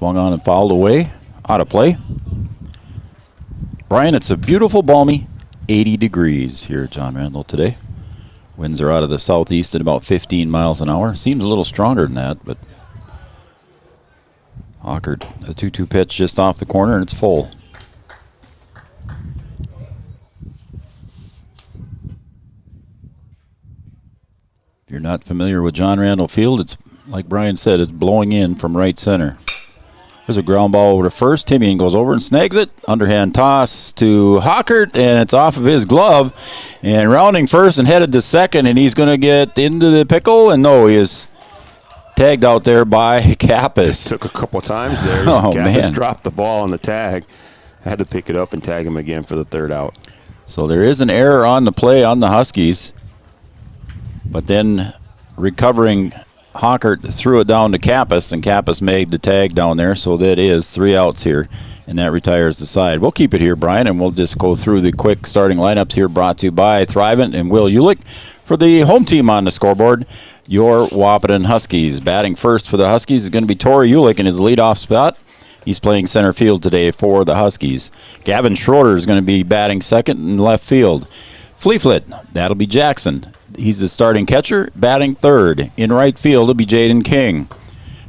Swung on and fouled away. Out of play. Brian, it's a beautiful, balmy 80 degrees here at John Randall today. Winds are out of the southeast at about 15 miles an hour. Seems a little stronger than that, but Hockert, a 2-2 pitch just off the corner, and it's full. If you're not familiar with John Randall Field, it's like Brian said, it's blowing in from right center. There's a ground ball over to first. Timian goes over and snags it. Underhand toss to Hockert, and it's off of his glove. And rounding first and headed to second, and he's going to get into the pickle. And no, he is tagged out there by Kappas. Took a couple times there. Oh, Kappas man. dropped the ball on the tag. Had to pick it up and tag him again for the third out. So there is an error on the play on the Huskies. But then recovering, Hockert threw it down to Kappas, and Kappas made the tag down there, so that is 3 outs here, and that retires the side. We'll keep it here, Brian, and we'll just go through the quick starting lineups here, brought to you by Thrivent and Will Ulick. For the home team on the scoreboard, your Wahpeton Huskies. Batting first for the Huskies is going to be Torrey Ulick in his leadoff spot. He's playing center field today for the Huskies. Gavin Schroeder is going to be batting second in left field. Fleeflet, that'll be Jackson. He's the starting catcher, batting third. In right field, it'll be Jaden King.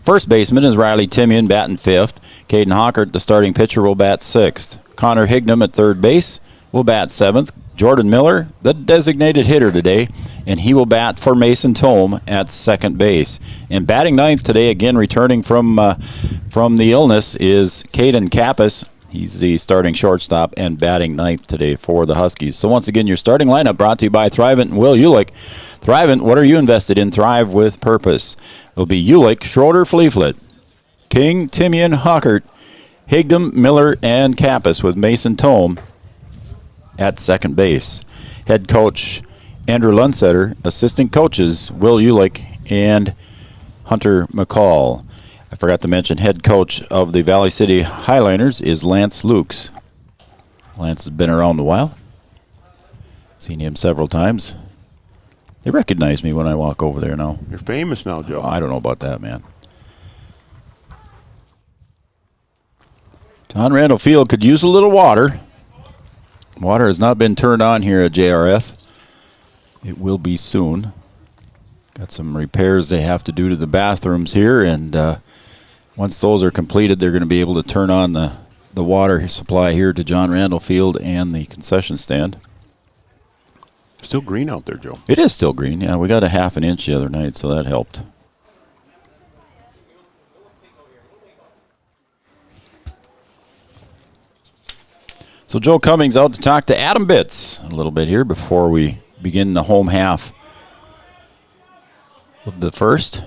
First baseman is Riley Timian, batting fifth. Caden Hockert, the starting pitcher, will bat sixth. Connor Hignum at third base will bat seventh. Jordan Miller, the designated hitter today, and he will bat for Mason Tome at second base. And batting ninth today, again returning from the illness, is Caden Kappas. He's the starting shortstop and batting ninth today for the Huskies. So once again, your starting lineup brought to you by Thrivent and Will Ulick. Thrivent, what are you invested in? Thrive with purpose. It'll be Ulick, Schroeder, Fleeflet, King, Timian, Hockert, Higdom, Miller, and Kappas with Mason Tome at second base. Head coach Andrew Lundsetter, assistant coaches Will Ulick and Hunter McCall. I forgot to mention head coach of the Valley City Highliners is Lance Lukes. Lance has been around a while. Seen him several times. They recognize me when I walk over there now. You're famous now, Joe. I don't know about that, man. John Randall Field could use a little water. Water has not been turned on here at JRF. It will be soon. Got some repairs they have to do to the bathrooms here, and once those are completed, they're going to be able to turn on the water supply here to John Randall Field and the concession stand. Still green out there, Joe. It is still green. Yeah, we got a half an inch the other night, so that helped. So Joe Cummings out to talk to Adam Bitts a little bit here before we begin the home half of the first.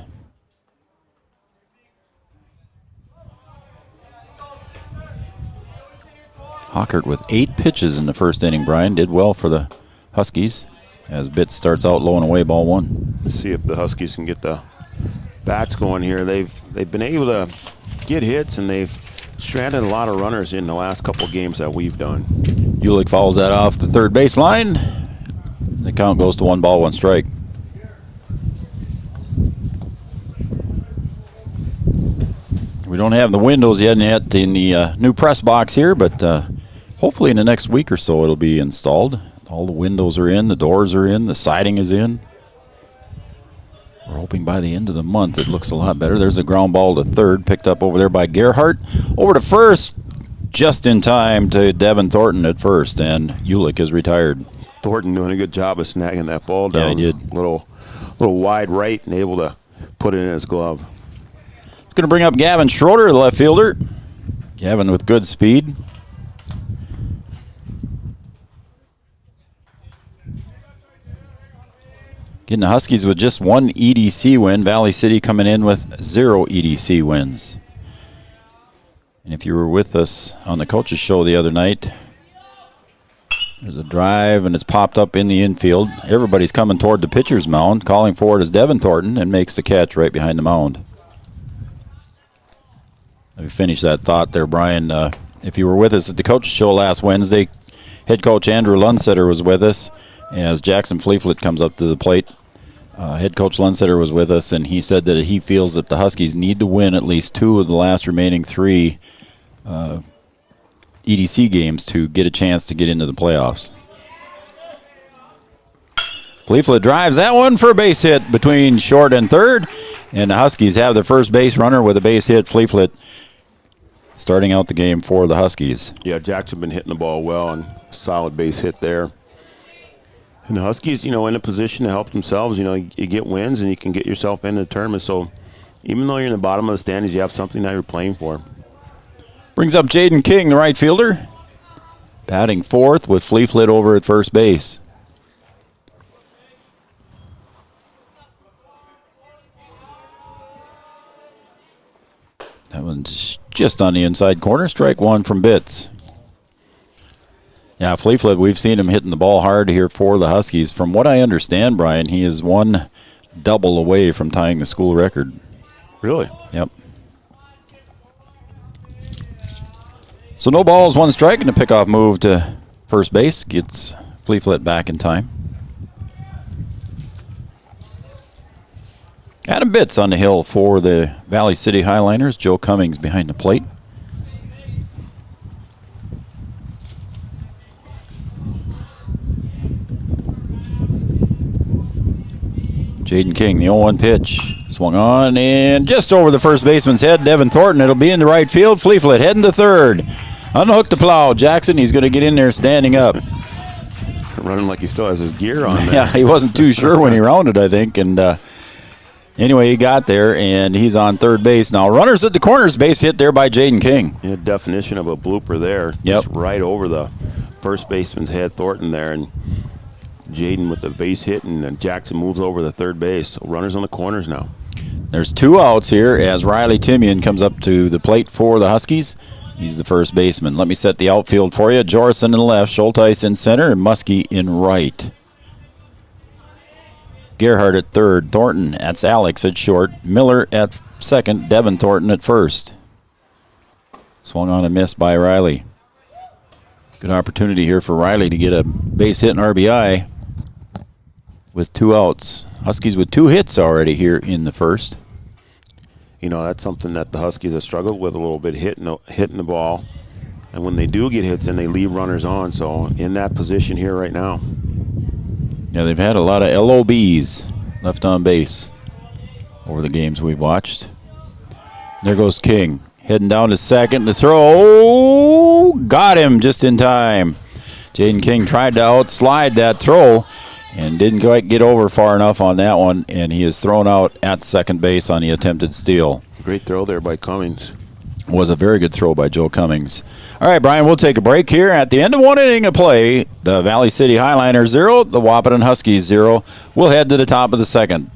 Hockert with 8 pitches in the first inning, Brian. Did well for the Huskies as Bitts starts out low and away, ball one. Let's see if the Huskies can get the bats going here. They've been able to get hits, and they've stranded a lot of runners in the last couple games that we've done. Ulick fouls that off the third base line. The count goes to 1 ball, 1 strike. We don't have the windows yet in the new press box here, but hopefully in the next week or so it'll be installed. All the windows are in, the doors are in, the siding is in. We're hoping by the end of the month it looks a lot better. There's a ground ball to third, picked up over there by Gerhardt. Over to first, just in time to Devin Thornton at first, and Ulick is retired. Thornton doing a good job of snagging that ball down. Yeah, he did. Little wide right and able to put it in his glove. It's going to bring up Gavin Schroeder, the left fielder. Gavin with good speed. Getting the Huskies with just 1 EDC win. Valley City coming in with 0 EDC wins. And if you were with us on the coaches show the other night, there's a drive and it's popped up in the infield. Everybody's coming toward the pitcher's mound. Calling for it is Devin Thornton and makes the catch right behind the mound. Let me finish that thought there, Brian. If you were with us at the coaches show last Wednesday, head coach Andrew Lundsetter was with us as Jackson Fleeflet comes up to the plate. Head coach Lundstetter was with us, and he said that he feels that the Huskies need to win at least 2 of the last remaining 3 EDC games to get a chance to get into the playoffs. Fleetfoot drives that one for a base hit between short and third, and the Huskies have their first base runner with a base hit. Fleetfoot starting out the game for the Huskies. Yeah, Jackson been hitting the ball well, and solid base hit there. And the Huskies, in a position to help themselves. You get wins and you can get yourself into the tournament. So even though you're in the bottom of the standings, you have something that you're playing for. Brings up Jaden King, the right fielder, batting fourth with Fleetfoot over at first base. That one's just on the inside corner. Strike one from Bitts. Yeah, Fleetfoot, we've seen him hitting the ball hard here for the Huskies. From what I understand, Brian, he is 1 double away from tying the school record. Really? Yep. So no balls, 1 strike, and a pickoff move to first base gets Fleetfoot back in time. Adam Bitts on the hill for the Valley City Highliners. Joe Cummings behind the plate. Jaden King, the 0-1 pitch. Swung on and just over the first baseman's head. Devin Thornton, it'll be in the right field. Fleetfoot heading to third. Unhook the plow. Jackson, he's going to get in there standing up. Running like he still has his gear on there. Yeah, he wasn't too sure when he rounded, I think. And anyway, he got there, and he's on third base. Now, runners at the corners, base hit there by Jaden King. Yeah, definition of a blooper there. Yep. Just right over the first baseman's head, Thornton there. And Jaden with the base hit, and then Jackson moves over the third base. So runners on the corners now. There's 2 outs here as Riley Timian comes up to the plate for the Huskies. He's the first baseman. Let me set the outfield for you. Jorison in the left, Schulteis in center, and Muskie in right. Gerhardt at third, Thornton, that's Alex at short, Miller at second, Devin Thornton at first. Swung on and missed by Riley. Good opportunity here for Riley to get a base hit and RBI with 2 outs. Huskies with 2 hits already here in the first. That's something that the Huskies have struggled with a little bit, hitting the ball. And when they do get hits, then they leave runners on. So in that position here right now. Yeah, they've had a lot of LOBs, left on base, over the games we've watched. There goes King, heading down to second. The throw, got him just in time. Jaden King tried to outslide that throw and didn't quite get over far enough on that one, and he is thrown out at second base on the attempted steal. Great throw there by Cummings. Was a very good throw by Joe Cummings. All right, Brian, we'll take a break here. At the end of 1 inning of play, the Valley City Highliners 0, the Wahpeton Huskies 0. We'll head to the top of the second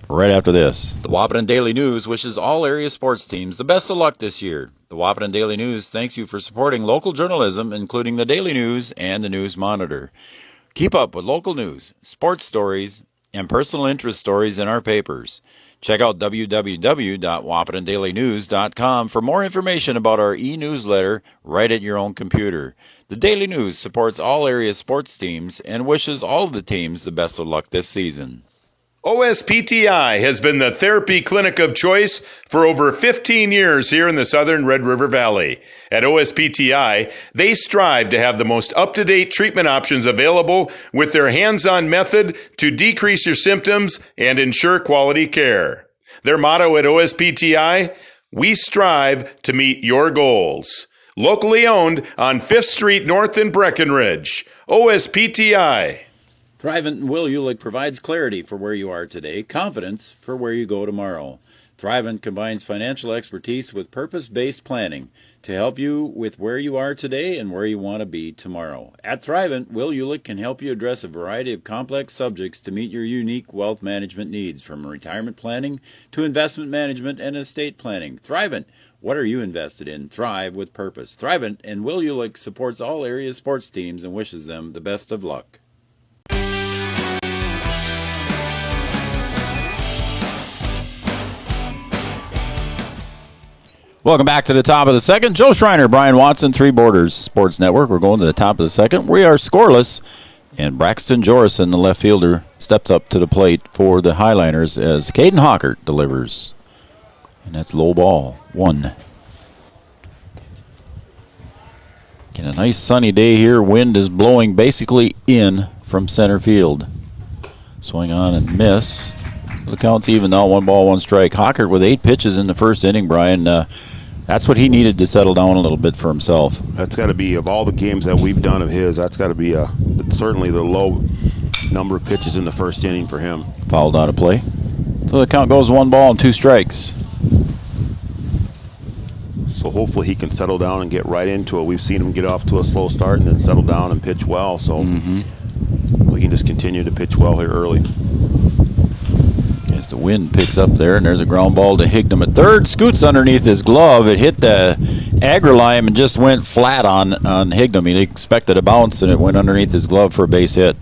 right after this. The Wahpeton Daily News wishes all area sports teams the best of luck this year. The Wahpeton Daily News thanks you for supporting local journalism, including the Daily News and the News Monitor. Keep up with local news, sports stories, and personal interest stories in our papers. Check out www.wahpetondailynews.com for more information about our e-newsletter right at your own computer. The Daily News supports all area sports teams and wishes all of the teams the best of luck this season. OSPTI has been the therapy clinic of choice for over 15 years here in the southern Red River Valley. At OSPTI, they strive to have the most up-to-date treatment options available with their hands-on method to decrease your symptoms and ensure quality care. Their motto at OSPTI, we strive to meet your goals. Locally owned on 5th Street North in Breckenridge. OSPTI. Thrivent and Will Ulick provides clarity for where you are today, confidence for where you go tomorrow. Thrivent combines financial expertise with purpose-based planning to help you with where you are today and where you want to be tomorrow. At Thrivent, Will Ulick can help you address a variety of complex subjects to meet your unique wealth management needs, from retirement planning to investment management and estate planning. Thrivent, what are you invested in? Thrive with purpose. Thrivent and Will Ulick supports all area sports teams and wishes them the best of luck. Welcome back to the top of the second. Joe Schreiner, Brian Watson, Three Borders Sports Network. We're going to the top of the second. We are scoreless And Braxton Jorison, the left fielder, steps up to the plate for the Highliners as Caden Hockert delivers. And that's low ball, 1. Again, a nice sunny day here. Wind is blowing basically in from center field. Swing on and miss. The count's even now, 1 ball, 1 strike. Hockert with 8 pitches in the first inning, Brian. That's what he needed to settle down a little bit for himself. That's got to be, of all the games that we've done of his, that's got to be certainly the low number of pitches in the first inning for him. Fouled out of play. So the count goes 1 ball and 2 strikes. So hopefully he can settle down and get right into it. We've seen him get off to a slow start and then settle down and pitch well. So we can just continue to pitch well here early. As the wind picks up there, and there's a ground ball to Hignum at third. Scoots underneath his glove. It hit the agri-lime and just went flat on Hignum. He expected a bounce, and it went underneath his glove for a base hit.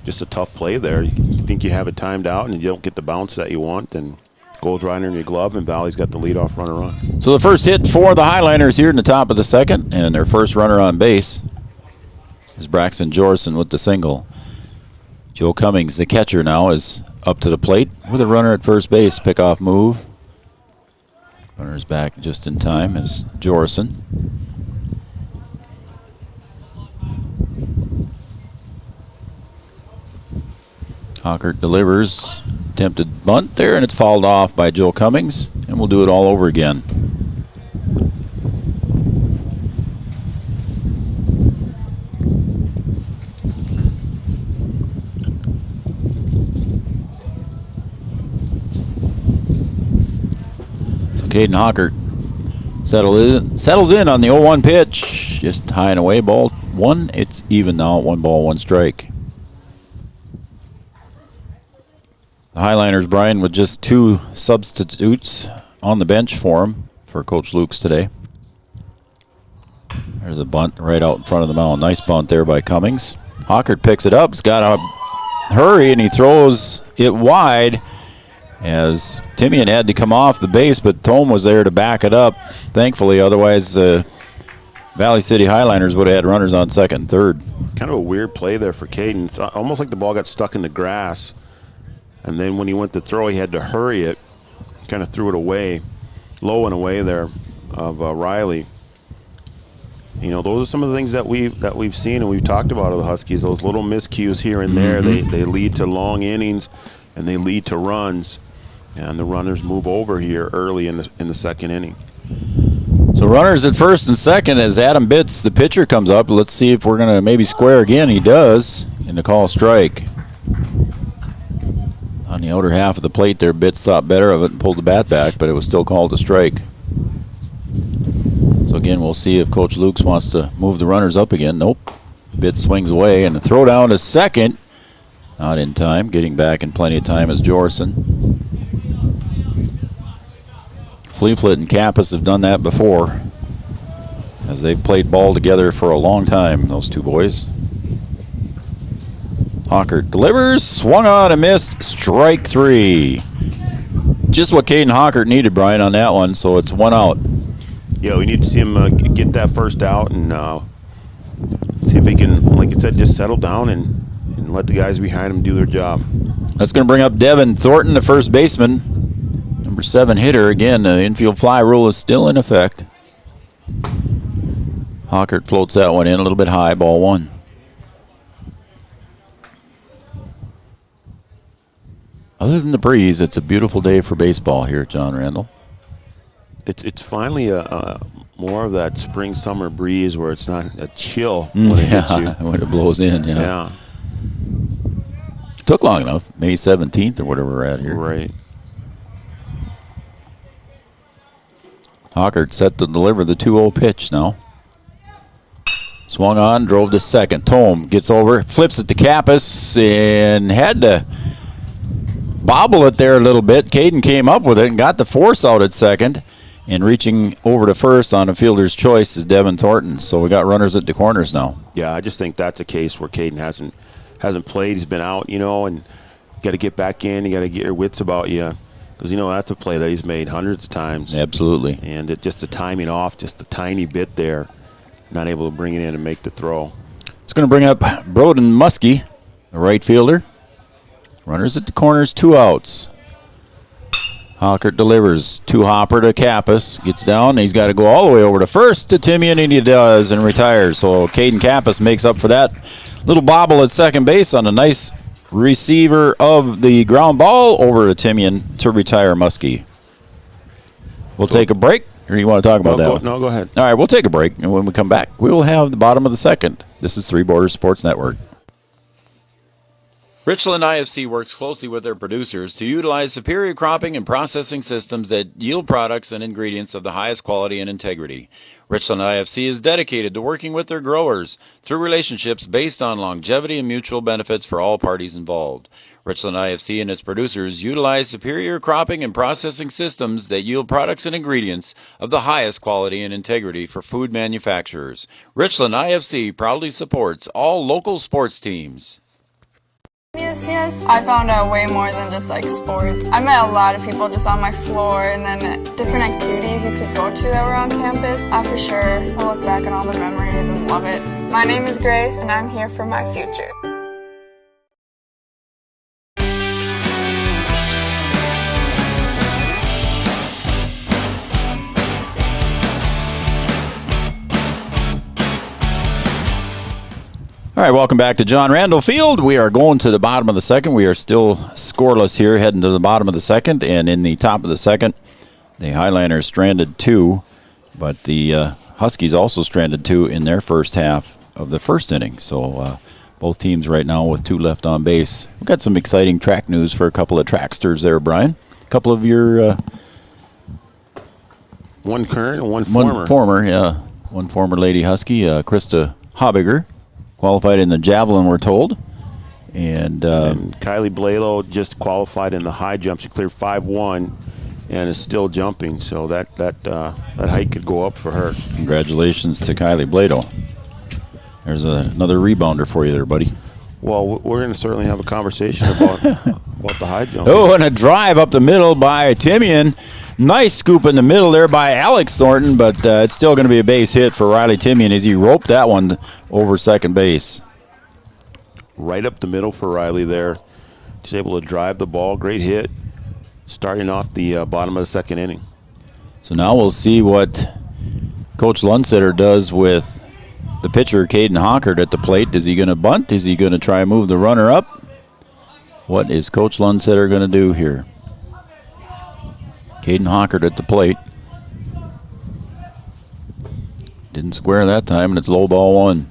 Just a tough play there. You think you have it timed out, and you don't get the bounce that you want, and goes right under your glove, and Valley's got the leadoff runner on. So the first hit for the Highliners here in the top of the second, and their first runner on base is Braxton Jorison with the single. Joe Cummings, the catcher now, is up to the plate with a runner at first base. Pickoff move. Runner's back just in time as Jorison. Hockert delivers. Attempted bunt there, and it's fouled off by Joe Cummings, and we'll do it all over again. Caden Hockert settles in on the 0-1 pitch. Just high and away, ball 1. It's even now at 1 ball, 1 strike. The Highliners, Brian, with just 2 substitutes on the bench for him for Coach Lukes today. There's a bunt right out in front of the mound. Nice bunt there by Cummings. Hockert picks it up. He's got to hurry, and he throws it wide, as Timian had to come off the base, but Tome was there to back it up, thankfully. Otherwise, Valley City Highliners would have had runners on second and third. Kind of a weird play there for Caden. It's almost like the ball got stuck in the grass, and then when he went to throw, he had to hurry it. Kind of threw it away, low and away there of Riley. You know, those are some of the things that we've seen and we've talked about of the Huskies. Those little miscues here and there, they lead to long innings, and they lead to runs. And the runners move over here early in the second inning. So runners at first and second as Adam Bitts, the pitcher, comes up. Let's see if we're going to maybe square again. He does, in the call strike. On the outer half of the plate there, Bitts thought better of it and pulled the bat back, but it was still called a strike. So again, we'll see if Coach Lukes wants to move the runners up again. Nope. Bitts swings away, and the throw down to second. Not in time. Getting back in plenty of time is Jorison. Fleetfoot and Kappas have done that before, as they've played ball together for a long time, those two boys. Hockert delivers, swung on and missed, strike 3. Just what Caden Hockert needed, Brian, on that one, so it's 1 out. Yeah, we need to see him get that first out and see if he can, like you said, just settle down and let the guys behind him do their job. That's going to bring up Devin Thornton, the first baseman. Number 7 hitter. Again, the infield fly rule is still in effect. Hockert floats that one in a little bit high, ball 1. Other than the breeze, it's a beautiful day for baseball here at John Randall. It's finally a more of that spring summer breeze where it's not a chill when it hits you. When it blows in, yeah. Took long enough, May 17th or whatever we're at here. Right. Hockert set to deliver the 2-0 pitch now. Swung on, drove to second. Tome gets over, flips it to Kappas, and had to bobble it there a little bit. Caden came up with it and got the force out at second. And reaching over to first on a fielder's choice is Devin Thornton. So we got runners at the corners now. Yeah, I just think that's a case where Caden hasn't played. He's been out, and you got to get back in. You got to get your wits about you. Because, that's a play that he's made hundreds of times. Absolutely. And just the timing off, just a tiny bit there, not able to bring it in and make the throw. It's going to bring up Broden Muskie, the right fielder. Runners at the corners, 2 outs. Hockert delivers to Hopper to Kappas. Gets down, and he's got to go all the way over to first to Timian, and he does, and retires. So Caden Kappas makes up for that little bobble at second base on a nice receiver of the ground ball over to Timian to retire Muskie. We'll take a break, or you want to talk about that one? No, go ahead. All right, we'll take a break, and when we come back, we will have the bottom of the second. This is Three Borders Sports Network. Richland IFC works closely with their producers to utilize superior cropping and processing systems that yield products and ingredients of the highest quality and integrity. Richland IFC is dedicated to working with their growers through relationships based on longevity and mutual benefits for all parties involved. Richland IFC and its producers utilize superior cropping and processing systems that yield products and ingredients of the highest quality and integrity for food manufacturers. Richland IFC proudly supports all local sports teams. Yes, I found out way more than just like sports. I met a lot of people just on my floor, and then different activities you could go to that were on campus. I for sure will look back on all the memories and love it. My name is Grace, and I'm here for my future. All right, welcome back to John Randall Field. We are going to the bottom of the second. We are still scoreless here, heading to the bottom of the second. And in the top of the second, the Highlanders stranded 2, but the Huskies also stranded 2 in their first half of the first inning. So both teams right now with 2 left on base. We've got some exciting track news for a couple of tracksters there, Brian. A couple of your... one current and one former. One former Lady Husky, Krista Hobbiger. Qualified in the javelin, we're told. And Kylie Blalow just qualified in the high jump. She cleared 5-1 and is still jumping. So that height could go up for her. Congratulations to Kylie Blalow. There's another rebounder for you there, buddy. Well, we're going to certainly have a conversation about the high jump. Oh, and a drive up the middle by Timian. Nice scoop in the middle there by Alex Thornton, but it's still going to be a base hit for Riley Timian as he roped that one over second base. Right up the middle for Riley there. She's able to drive the ball. Great hit. Starting off the bottom of the second inning. So now we'll see what Coach Lundstetter does with the pitcher, Caden Hockert, at the plate. Is he going to bunt? Is he going to try and move the runner up? What is Coach Lundstetter going to do here? Caden Hockert at the plate. Didn't square that time, and it's low ball 1.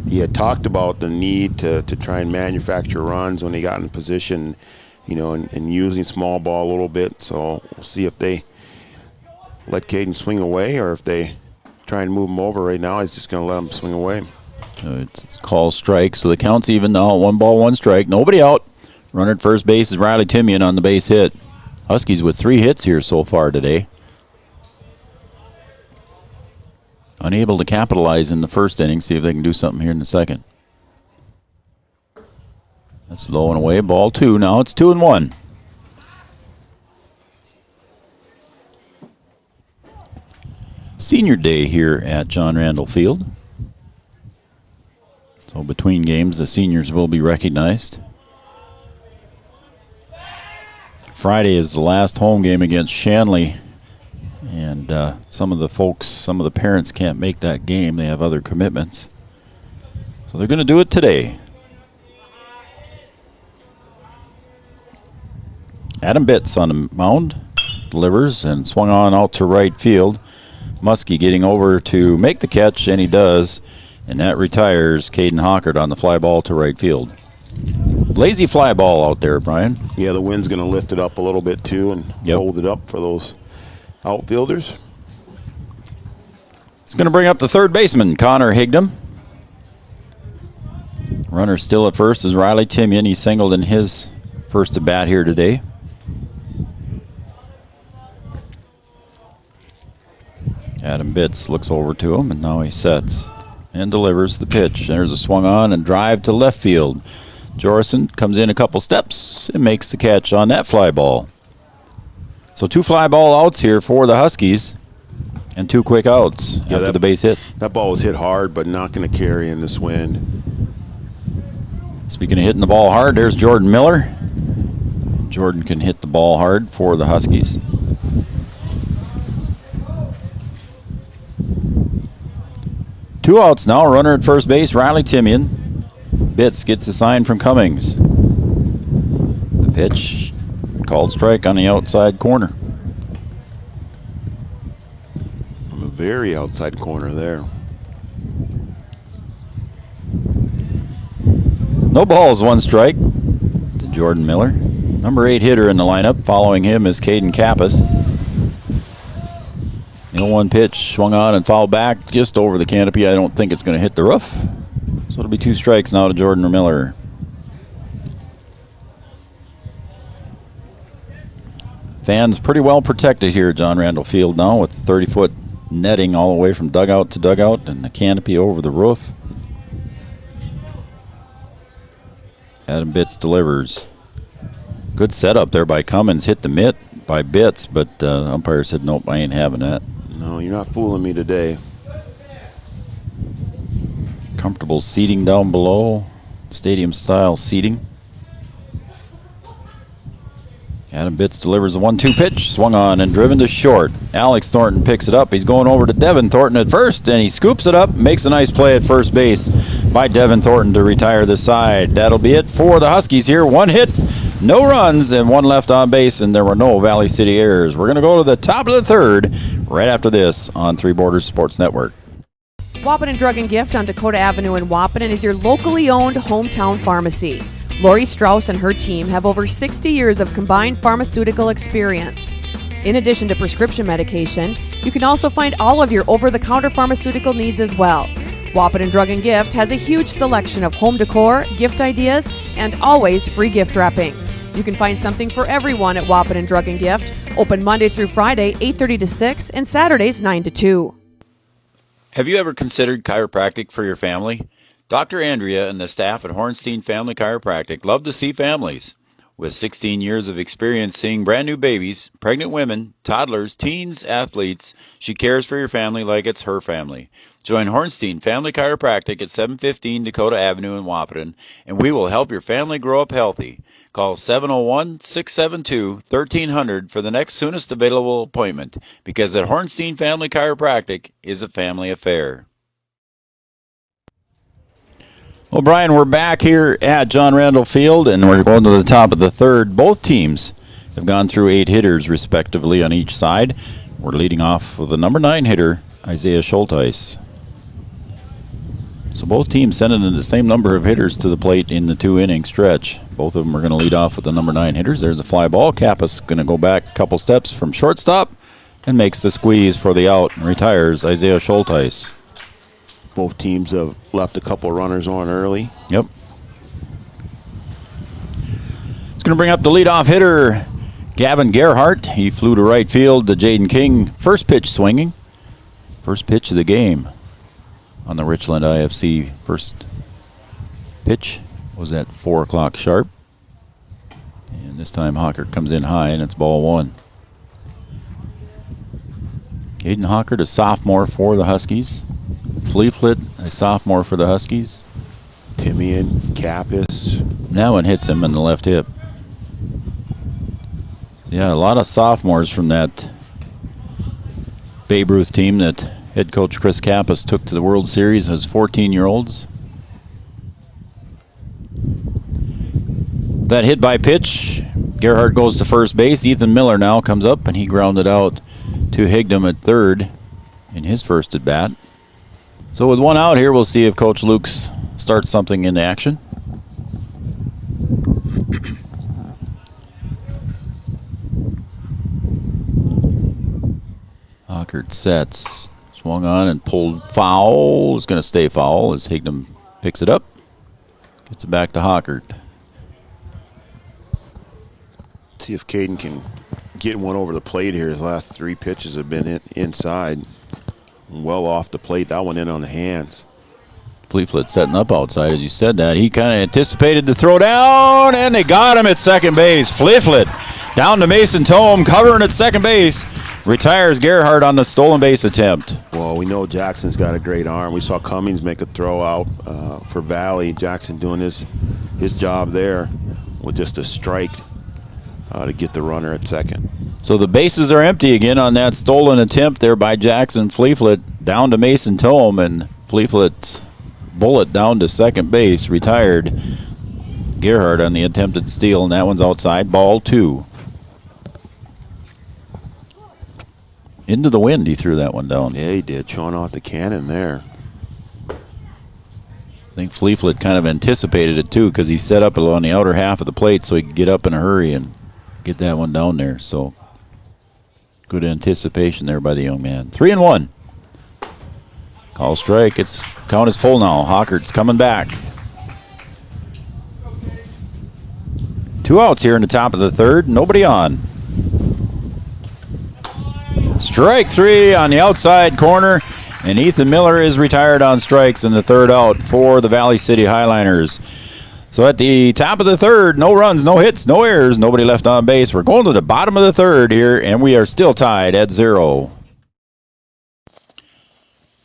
He had talked about the need to try and manufacture runs when he got in position, and using small ball a little bit. So we'll see if they let Caden swing away or if they try and move him over. Right now, he's just going to let him swing away. It's called strike, so the count's even now. 1 ball, 1 strike. Nobody out. Runner at first base is Riley Timian on the base hit. Huskies with 3 hits here so far today. Unable to capitalize in the first inning. See if they can do something here in the second. That's low and away. Ball 2. Now it's 2-1. Senior day here at John Randall Field. So between games, the seniors will be recognized. Friday is the last home game against Shanley. And some of the parents can't make that game. They have other commitments. So they're going to do it today. Adam Bitts on the mound. Delivers and swung on out to right field. Muskie getting over to make the catch, and he does. And that retires Caden Hockert on the fly ball to right field. Lazy fly ball out there, Brian. Yeah, the wind's going to lift it up a little bit too and hold it up for those outfielders. It's going to bring up the third baseman, Connor Higdom. Runner still at first is Riley Timian. He singled in his first at bat here today. Adam Bitts looks over to him, and now he sets and delivers the pitch. There's a swung on and drive to left field. Jorison comes in a couple steps and makes the catch on that fly ball. So 2 fly ball outs here for the Huskies. And 2 quick outs after the base hit. That ball was hit hard, but not going to carry in this wind. Speaking of hitting the ball hard, there's Jordan Miller. Jordan can hit the ball hard for the Huskies. Two outs now. Runner at first base, Riley Timian. Bitts gets a sign from Cummings. The pitch called strike on the outside corner. On the very outside corner there. No balls, 1 strike to Jordan Miller. Number 8 hitter in the lineup. Following him is Caden Kappas. The 0-1 pitch swung on and fouled back just over the canopy. I don't think it's going to hit the roof. So it'll be 2 strikes now to Jordan Miller. Fans pretty well protected here at John Randall Field now with 30-foot netting all the way from dugout to dugout and the canopy over the roof. Adam Bitts delivers. Good setup there by Cummins. Hit the mitt by Bitts, but umpire said, nope, I ain't having that. No, you're not fooling me today. Comfortable seating down below. Stadium-style seating. Adam Bitts delivers a 1-2 pitch. Swung on and driven to short. Alex Thornton picks it up. He's going over to Devin Thornton at first, and he scoops it up. Makes a nice play at first base by Devin Thornton to retire the side. That'll be it for the Huskies here. 1 hit, no runs, and 1 left on base, and there were no Valley City errors. We're going to go to the top of the 3rd right after this on Three Borders Sports Network. Wahpeton Drug and Gift on Dakota Avenue in Wahpeton is your locally owned hometown pharmacy. Lori Strauss and her team have over 60 years of combined pharmaceutical experience. In addition to prescription medication, you can also find all of your over-the-counter pharmaceutical needs as well. Wahpeton Drug and Gift has a huge selection of home decor, gift ideas, and always free gift wrapping. You can find something for everyone at Wahpeton Drug and Gift, open Monday through Friday, 8:30 to 6, and Saturdays, 9 to 2. Have you ever considered chiropractic for your family? Dr. Andrea and the staff at Hornstein Family Chiropractic love to see families. With 16 years of experience seeing brand new babies, pregnant women, toddlers, teens, athletes, she cares for your family like it's her family. Join Hornstein Family Chiropractic at 715 Dakota Avenue in Wahpeton, and we will help your family grow up healthy. Call 701-672-1300 for the next soonest available appointment, because at Hornstein Family Chiropractic is a family affair. Well, Brian, we're back here at John Randall Field, and we're going to the top of the 3rd. Both teams have gone through 8 hitters, respectively, on each side. We're leading off with the number 9 hitter, Isaiah Schulteis. So both teams sending in the same number of hitters to the plate in the 2-inning stretch. Both of them are going to lead off with the number 9 hitters. There's a fly ball. Kappas going to go back a couple steps from shortstop and makes the squeeze for the out and retires Isaiah Schulteis. Both teams have left a couple runners on early. Yep. It's going to bring up the leadoff hitter, Gavin Gerhardt. He flew to right field to Jaden King. First pitch swinging. First pitch of the game on the Richland IFC. First pitch was at 4 o'clock sharp. And this time Hockert comes in high, and it's ball 1. Aiden Hockert, a sophomore for the Huskies. Fleeflet, a sophomore for the Huskies. Timian, Kappas. Now one hits him in the left hip. Yeah, a lot of sophomores from that Babe Ruth team that head coach Chris Kappas took to the World Series as 14-year-olds. That hit by pitch. Gerhardt goes to first base. Ethan Miller now comes up, and he grounded out to Higdon at third in his first at bat. So with 1 out here, we'll see if Coach Lukes starts something in action. Hockert sets. Swung on and pulled foul. It's going to stay foul as Higdon picks it up. Gets it back to Hockert. See if Caden can get one over the plate here. His last 3 pitches have been inside. Well off the plate. That one in on the hands. Fleeflet setting up outside, as you said that. He kind of anticipated the throw down, and they got him at second base. Fleeflet down to Mason Tome, covering at second base. retires Gerhardt on the stolen base attempt. Well, we know Jackson's got a great arm. We saw Cummings make a throw out for Valley. Jackson doing his job there with just a strike to get the runner at second. So the bases are empty again on that stolen attempt there by Jackson Fleeflet down to Mason Tome, and Fleeflet's bullet down to second base, retired Gerhardt on the attempted steal, and that one's outside, ball 2. Into the wind, he threw that one down. Yeah, he did, showing off the cannon there. I think Fleeflet kind of anticipated it too, because he set up on the outer half of the plate so he could get up in a hurry and get that one down there. So good anticipation there by the young man. 3-1. Call strike. It's count is full now. Hockert's coming back. 2 outs here in the top of the third. Nobody on. Strike 3 on the outside corner, and Ethan Miller is retired on strikes in the third out for the Valley City Highliners. So at the top of the third, no runs, no hits, no errors, nobody left on base. We're going to the bottom of the third here, and we are still tied at 0.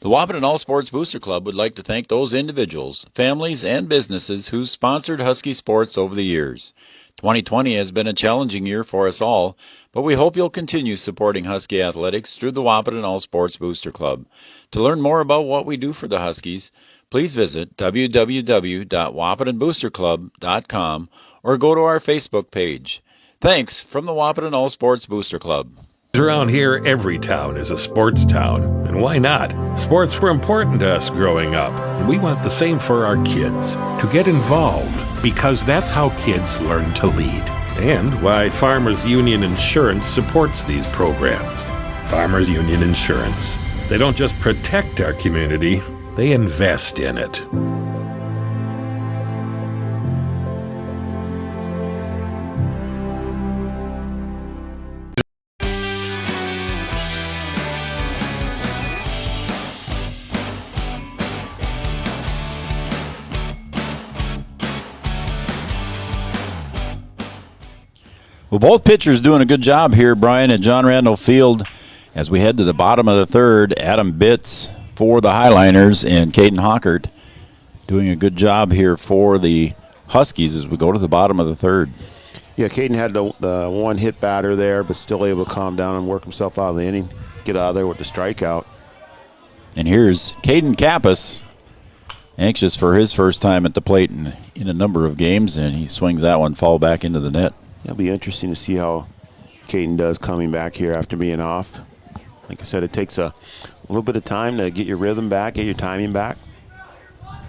The Wahpeton All Sports Booster Club would like to thank those individuals, families, and businesses who sponsored Husky sports over the years. 2020 has been a challenging year for us all, but we hope you'll continue supporting Husky athletics through the Wahpeton All Sports Booster Club. To learn more about what we do for the Huskies, please visit www.wahpetonboosterclub.com or go to our Facebook page. Thanks from the Wahpeton All Sports Booster Club. Around here, every town is a sports town. And why not? Sports were important to us growing up, and we want the same for our kids. To get involved, because that's how kids learn to lead. And why Farmers Union Insurance supports these programs. Farmers Union Insurance. They don't just protect our community, they invest in it. Well, both pitchers doing a good job here, Brian, at John Randall Field. As we head to the bottom of the third, Adam Bitts for the Highliners and Caden Hockert doing a good job here for the Huskies as we go to the bottom of the third. Yeah, Caden had the one hit batter there, but still able to calm down and work himself out of the inning, get out of there with the strikeout. And here's Caden Kappas, anxious for his first time at the plate in a number of games, and he swings that one foul back into the net. It'll be interesting to see how Caden does coming back here after being off. Like I said, it takes a little bit of time to get your rhythm back, get your timing back.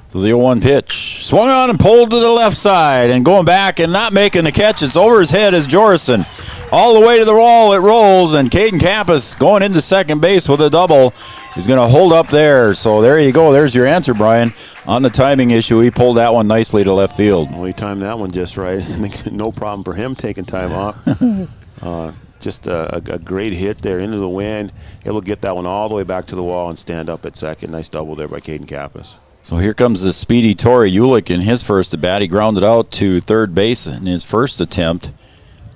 So the 0-1 pitch. Swung on and pulled to the left side and going back and not making the catch. It's over his head as Jorison. All the way to the wall it rolls, and Caden Kappas going into second base with a double. He's going to hold up there. So there you go. There's your answer, Brian. On the timing issue, he pulled that one nicely to left field. Well, he timed that one just right. No problem for him taking time off. Just a great hit there into the wind. Able to get that one all the way back to the wall and stand up at second. Nice double there by Caden Kappas. So here comes the speedy Torrey Ulick in his first at bat. He grounded out to third base in his first attempt.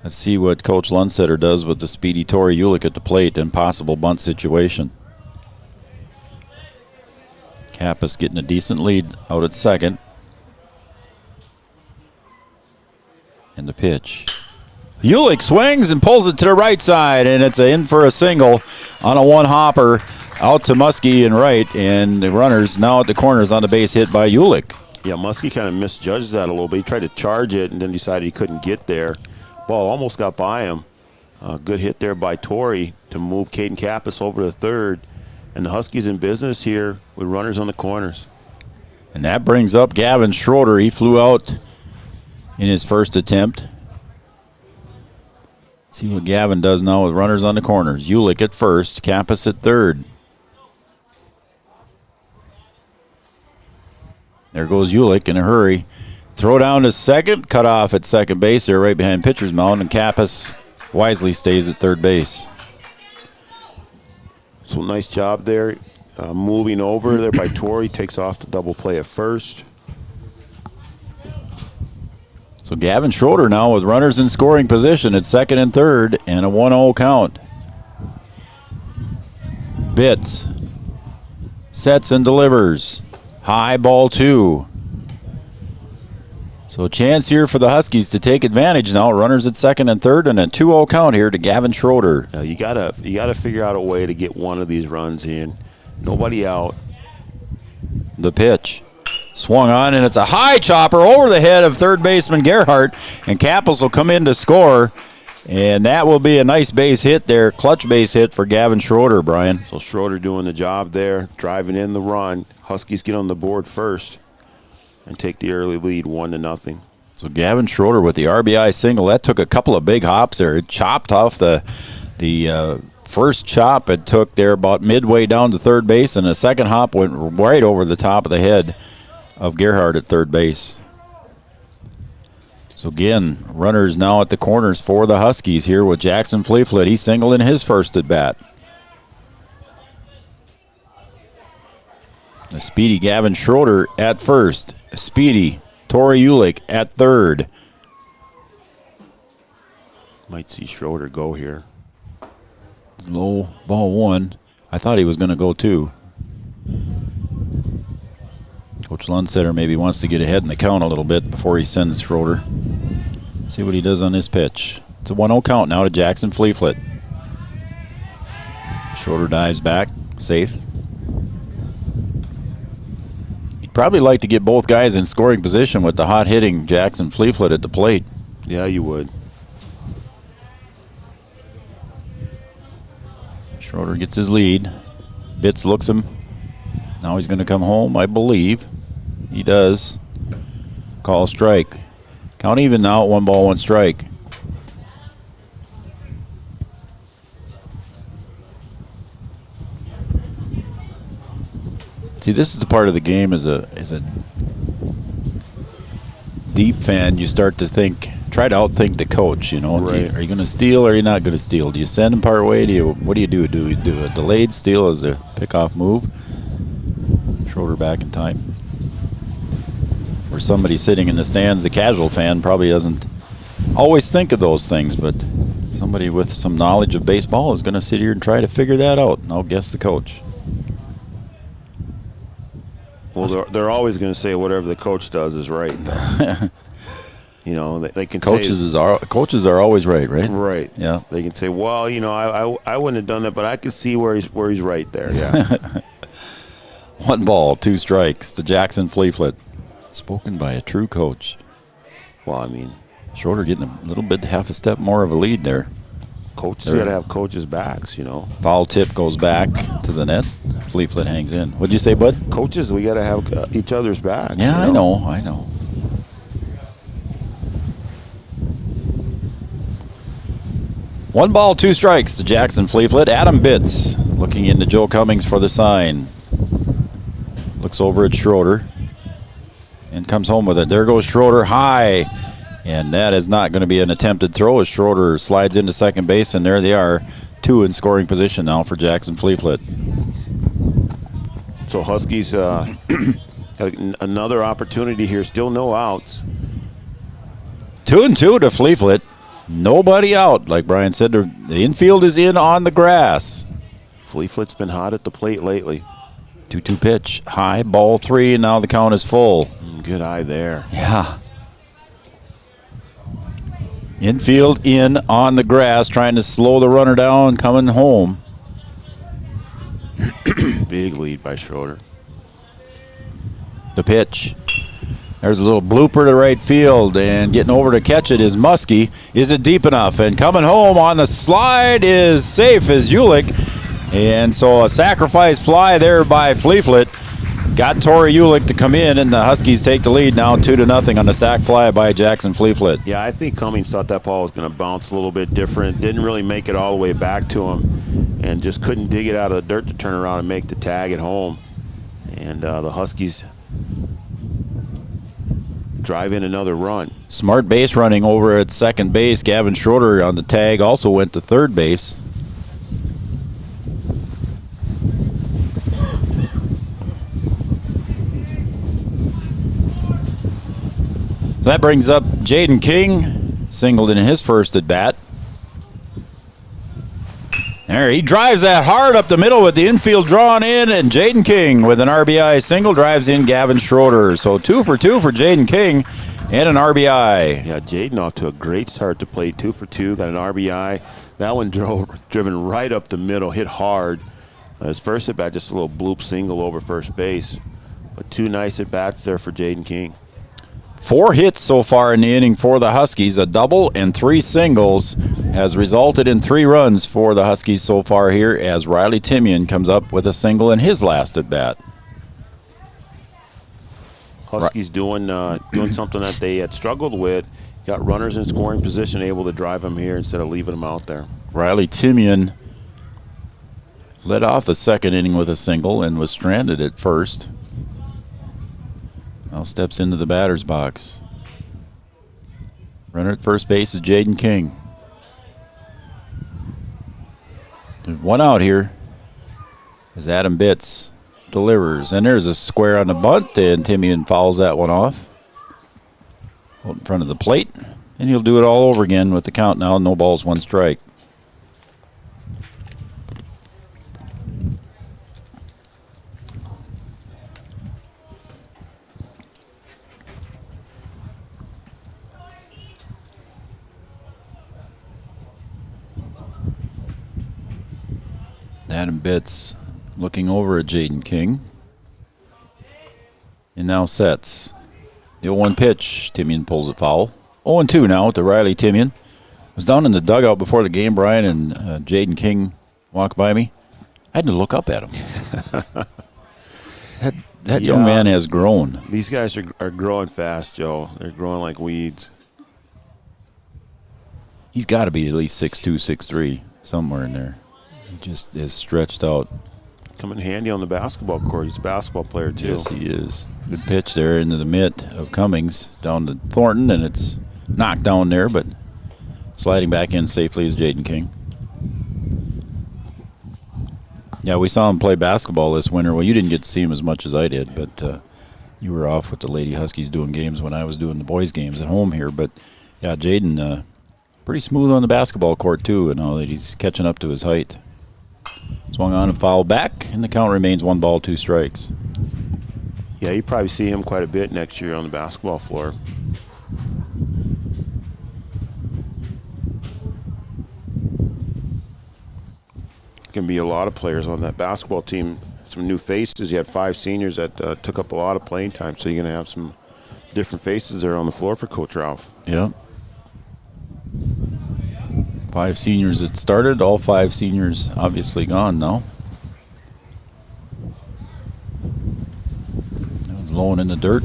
Let's see what Coach Lundsetter does with the speedy Torrey Ulick at the plate in possible bunt situation. Kappas getting a decent lead out at second. And the pitch. Ulick swings and pulls it to the right side, and it's in for a single on a one-hopper out to Muskie and right, and the runners now at the corners on the base hit by Ulick. Yeah, Muskie kind of misjudged that a little bit. He tried to charge it and then decided he couldn't get there. Ball almost got by him. Good hit there by Torrey to move Caden Kappas over to third. And the Huskies in business here with runners on the corners. And that brings up Gavin Schroeder. He flew out in his first attempt. See what Gavin does now with runners on the corners. Ulick at first, Kappas at third. There goes Ulick in a hurry. Throw down to second, cut off at second base there right behind pitcher's mound, and Kappas wisely stays at third base. So nice job there. Moving over there by Torrey, takes off the double play at first. So Gavin Schroeder now with runners in scoring position at second and third and a 1-0 count. Bitts sets and delivers. High, ball 2. So a chance here for the Huskies to take advantage now. Runners at second and third, and a 2-0 count here to Gavin Schroeder. Now you gotta figure out a way to get one of these runs in. Nobody out. The pitch. Swung on, and it's a high chopper over the head of third baseman Gerhardt, and Kappels will come in to score. And that will be a nice base hit there, clutch base hit for Gavin Schroeder, Brian. So Schroeder doing the job there, driving in the run. Huskies get on the board first and take the early lead 1-0. So Gavin Schroeder with the RBI single. That took a couple of big hops there. It chopped off the first chop it took there about midway down to third base, and the second hop went right over the top of the head of Gerhardt at third base. So again, runners now at the corners for the Huskies here with Jackson Fleeflet. He singled in his first at bat. A speedy Gavin Schroeder at first. A speedy Tori Ulick at third. Might see Schroeder go here. Low ball 1. I thought he was going to go 2. Coach Lundstetter maybe wants to get ahead in the count a little bit before he sends Schroeder. See what he does on this pitch. It's a 1-0 count now to Jackson Fleeflet. Schroeder dives back, safe. He'd probably like to get both guys in scoring position with the hot-hitting Jackson Fleeflet at the plate. Yeah, you would. Schroeder gets his lead. Bitts looks him. Now he's going to come home, I believe. He does. Call strike. Count even now at 1 ball, 1 strike. See, this is the part of the game as a deep fan, you start to try to outthink the coach, you know. Right. Are you going to steal or are you not going to steal? Do you send him part way? What do you do? Do you do a delayed steal as a pickoff move? Schroeder back in time. Or somebody sitting in the stands, the casual fan, probably doesn't always think of those things, but somebody with some knowledge of baseball is going to sit here and try to figure that out, and I'll guess the coach. Well, they're always going to say whatever the coach does is right. You know, they can coaches are always right, right? Right. Yeah. They can say, well, you know, I wouldn't have done that, but I can see where he's right there. Yeah. 1 ball, 2 strikes to Jackson Fleeflet. Spoken by a true coach. Well, I mean, Schroeder getting a little bit, half a step more of a lead there. Coaches got to have coaches' backs, you know. Foul tip goes back to the net. Fleeflet hangs in. What'd you say, bud? Coaches, we got to have each other's backs. Yeah, you know? I know. One ball, 2 strikes to Jackson Fleeflet. Adam Bitts looking into Joe Cummings for the sign. Looks over at Schroeder and comes home with it. There goes Schroeder high. And that is not going to be an attempted throw as Schroeder slides into second base, and there they are, 2 in scoring position now for Jackson Fleeflet. So Huskies got another opportunity here. Still no outs. 2-2 to Fleeflet. Nobody out. Like Brian said, the infield is in on the grass. Fleeflet's been hot at the plate lately. 2-2 pitch. High, ball 3, and now the count is full. Good eye there. Yeah. Infield in on the grass, trying to slow the runner down, coming home. Big lead by Schroeder. The pitch. There's a little blooper to right field, and getting over to catch it is Muskie. Is it deep enough? And coming home on the slide is safe as Ulick. And so a sacrifice fly there by Fleeflet. Got Tori Ulick to come in, and the Huskies take the lead now 2-0 on the sac fly by Jackson Fleeflet. Yeah, I think Cummings thought that ball was going to bounce a little bit different. Didn't really make it all the way back to him, and just couldn't dig it out of the dirt to turn around and make the tag at home. And the Huskies drive in another run. Smart base running over at second base. Gavin Schroeder on the tag also went to third base. So that brings up Jaden King, singled in his first at bat. There, he drives that hard up the middle with the infield drawn in, and Jaden King with an RBI single drives in Gavin Schroeder. So 2 for 2 for Jaden King and an RBI. Yeah, Jaden off to a great start to play. 2 for 2, got an RBI. That one driven right up the middle, hit hard. His first at bat, just a little bloop single over first base. But 2 nice at bats there for Jaden King. 4 hits so far in the inning for the Huskies. A double and 3 singles has resulted in 3 runs for the Huskies so far here as Riley Timian comes up with a single in his last at bat. Huskies doing something that they had struggled with. Got runners in scoring position, able to drive them here instead of leaving them out there. Riley Timian led off the second inning with a single and was stranded at first. Now steps into the batter's box. Runner at first base is Jaden King. There's 1 out here as Adam Bitts delivers. And there's a square on the bunt, and Timian fouls that one off. Out in front of the plate. And he'll do it all over again with the count now. No balls, 1 strike. Adam Bitts looking over at Jaden King. And now sets. The 0-1 pitch. Timian pulls it foul. 0-2 now to Riley Timian. Was down in the dugout before the game, Brian, and Jaden King walked by me. I had to look up at him. that young man has grown. These guys are growing fast, Joe. They're growing like weeds. He's got to be at least 6'2", 6'3", somewhere in there. He just is stretched out. Coming handy on the basketball court. He's a basketball player, too. Yes, he is. Good pitch there into the mitt of Cummings down to Thornton, and it's knocked down there, but sliding back in safely is Jaden King. Yeah, we saw him play basketball this winter. Well, you didn't get to see him as much as I did, but you were off with the Lady Huskies doing games when I was doing the boys' games at home here. But, yeah, Jaden, pretty smooth on the basketball court, too, and all that he's catching up to his height. Swung on and fouled back, and the count remains 1 ball, 2 strikes. Yeah, you probably see him quite a bit next year on the basketball floor. Can be a lot of players on that basketball team. Some new faces. You had 5 seniors that took up a lot of playing time, so you're going to have some different faces there on the floor for Coach Ralph. Yeah. 5 seniors that started. All 5 seniors obviously gone now. That was low in the dirt.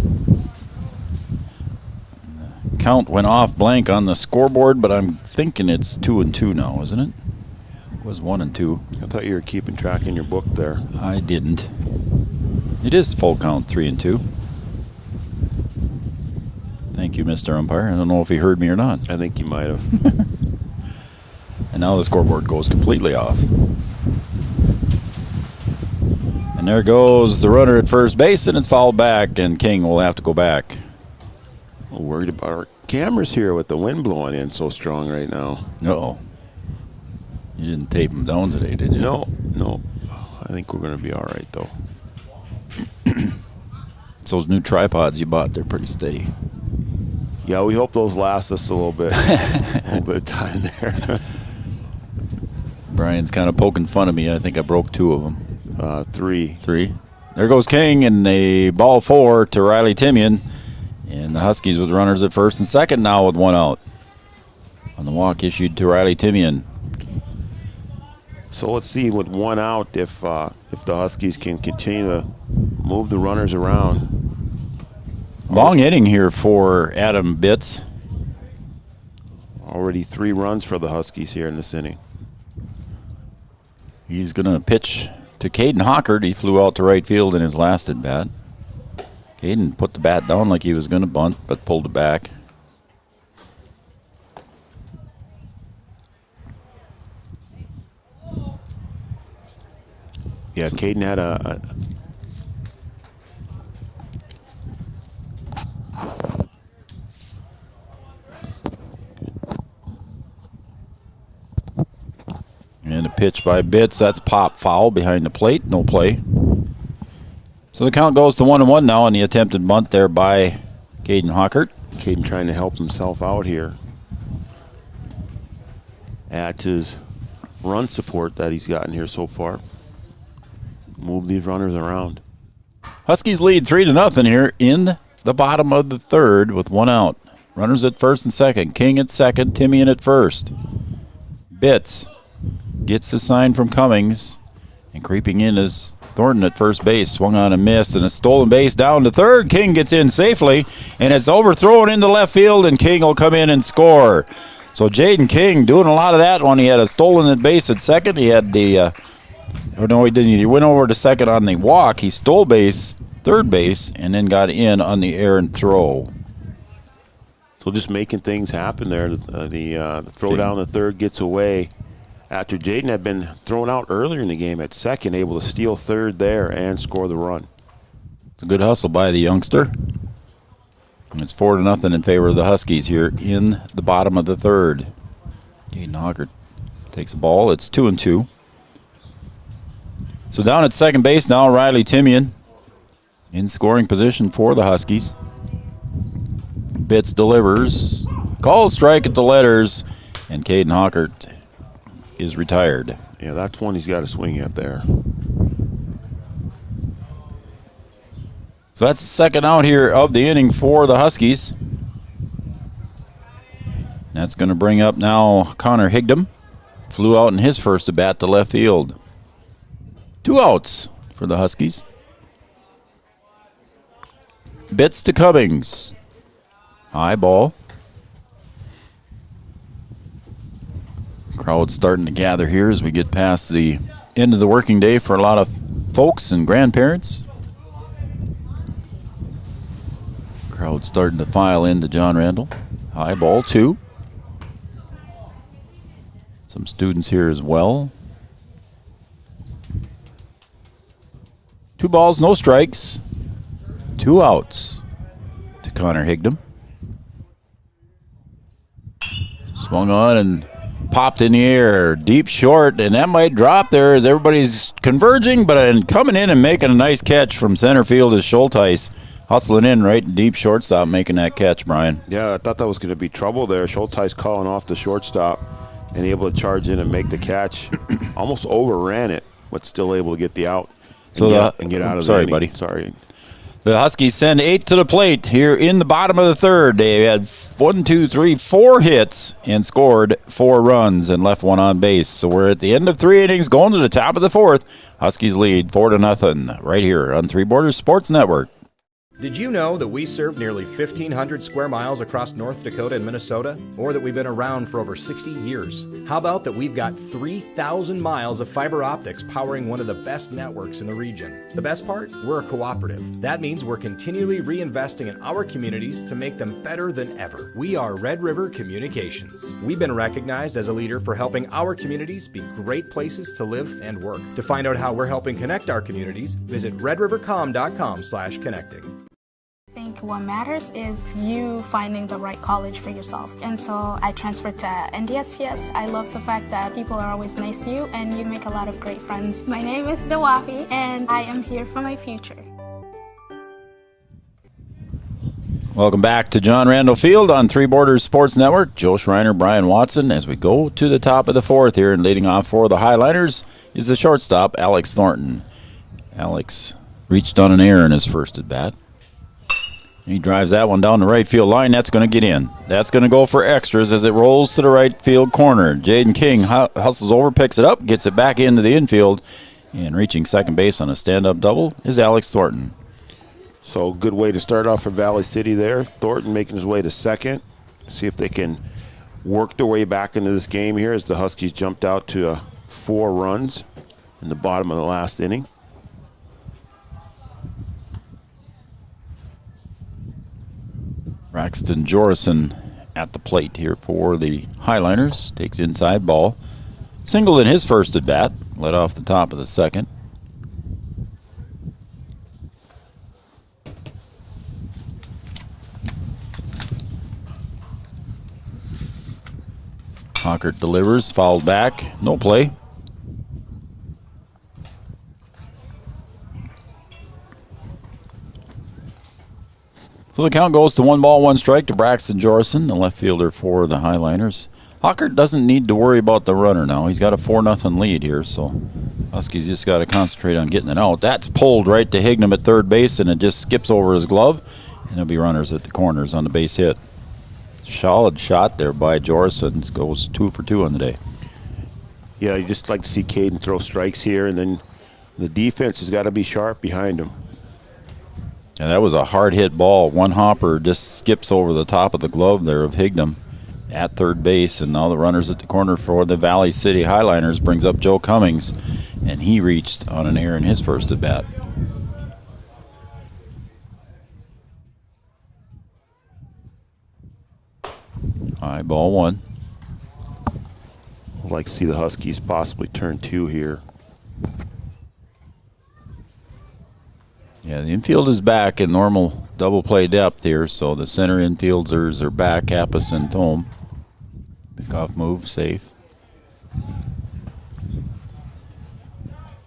Count went off blank on the scoreboard, but I'm thinking it's 2-2 now, isn't it? It was 1-2. I thought you were keeping track in your book there. I didn't. It is full count, 3-2. Thank you, Mr. Umpire. I don't know if he heard me or not. I think you might have. And now the scoreboard goes completely off. And there goes the runner at first base, and it's fouled back, and King will have to go back. I'm worried about our cameras here with the wind blowing in so strong right now. Uh-oh. You didn't tape them down today, did you? No. I think we're going to be all right, though. It's those new tripods you bought. They're pretty steady. Yeah, we hope those last us a little bit. A little bit of time there. Brian's kind of poking fun of me. I think I broke 2 of them. 3. 3. There goes King, and a ball 4 to Riley Timian. And the Huskies with runners at first and second now with 1 out. On the walk issued to Riley Timian. So let's see with 1 out if the Huskies can continue to move the runners around. Long inning here for Adam Bitts. Already 3 runs for the Huskies here in this inning. He's going to pitch to Caden Hockert. He flew out to right field in his last at bat. Caden put the bat down like he was going to bunt, but pulled it back. Yeah, Caden had a And a pitch by Bitts. That's pop foul behind the plate. No play. So the count goes to 1-1 now on the attempted bunt there by Caden Hockert. Caden trying to help himself out here. Add to his run support that he's gotten here so far. Move these runners around. Huskies lead 3-0 here in the bottom of the third with 1 out. Runners at first and second. King at second. Timian at first. Bitts gets the sign from Cummings. And creeping in is Thornton at first base. Swung on and missed. And a stolen base down to third. King gets in safely. And it's overthrown into left field. And King will come in and score. So Jaden King doing a lot of that one. He had a stolen at base at second. He had the... oh, no, he didn't. He went over to second on the walk. He stole base, third base, and then got in on the errant throw. So just making things happen there. The throw down the third gets away after Jaden had been thrown out earlier in the game at second, able to steal third there and score the run. It's a good hustle by the youngster. And it's 4-0 in favor of the Huskies here in the bottom of the third. Caden Hockert takes the ball. It's 2-2. So down at second base now, Riley Timian in scoring position for the Huskies. Bitts delivers, calls strike at the letters, and Caden Hockert is retired. Yeah, that's one he's got to swing at there. So that's the second out here of the inning for the Huskies. That's going to bring up now Connor Higdom. Flew out in his first at bat to left field. 2 outs for the Huskies. Bitts to Cummings. High ball. Crowd starting to gather here as we get past the end of the working day for a lot of folks and grandparents. Crowd starting to file into John Randall. High ball 2. Some students here as well. 2 balls, no strikes. 2 outs to Connor Higdom. Swung on and popped in the air. Deep short, and that might drop there as everybody's converging, but coming in and making a nice catch from center field is Schulteis. Hustling in right in deep shortstop, making that catch, Brian. Yeah, I thought that was going to be trouble there. Schulteis calling off the shortstop and able to charge in and make the catch. Almost overran it, but still able to get the out. And get out of there. Sorry, buddy. Sorry. The Huskies send 8 to the plate here in the bottom of the third. They had 4 hits and scored 4 runs and left 1 on base. So we're at the end of 3 innings, going to the top of the 4th. Huskies lead 4-0 right here on Three Borders Sports Network. Did you know that we serve nearly 1,500 square miles across North Dakota and Minnesota? Or that we've been around for over 60 years? How about that we've got 3,000 miles of fiber optics powering one of the best networks in the region? The best part? We're a cooperative. That means we're continually reinvesting in our communities to make them better than ever. We are Red River Communications. We've been recognized as a leader for helping our communities be great places to live and work. To find out how we're helping connect our communities, visit redrivercom.com/connecting. I think what matters is you finding the right college for yourself. And so I transferred to NDSCS. I love the fact that people are always nice to you and you make a lot of great friends. My name is Dawafi and I am here for my future. Welcome back to John Randall Field on Three Borders Sports Network. Joe Schreiner, Brian Watson, as we go to the top of the 4th here, and leading off for the Highliners is the shortstop, Alex Thornton. Alex reached on an error in his first at bat. He drives that one down the right field line. That's going to get in. That's going to go for extras as it rolls to the right field corner. Jaden King hustles over, picks it up, gets it back into the infield, and reaching second base on a stand-up double is Alex Thornton. So good way to start off for Valley City there. Thornton making his way to second. See if they can work their way back into this game here as the Huskies jumped out to 4 runs in the bottom of the last inning. Braxton Jorison at the plate here for the Highliners. Takes inside ball. Singled in his first at bat. Led off the top of the second. Hockert delivers. Fouled back. No play. So the count goes to 1 ball, 1 strike to Braxton Jorson, the left fielder for the Highliners. Hockert doesn't need to worry about the runner now. He's got a 4-0 lead here, so Huskies just got to concentrate on getting it out. That's pulled right to Hignum at third base, and it just skips over his glove, and there'll be runners at the corners on the base hit. Solid shot there by Jorson. Goes 2 for 2 on the day. Yeah, you just like to see Caden throw strikes here, and then the defense has got to be sharp behind him. And that was a hard hit ball. One hopper just skips over the top of the glove there of Hignum at third base, and now the runners at the corner for the Valley City Highliners brings up Joe Cummings, and he reached on an error in his first at bat. High ball 1. I'd like to see the Huskies possibly turn 2 here. Yeah, the infield is back in normal double play depth here, so the center infielders are back, Kappas and Thome. Pickoff move, safe.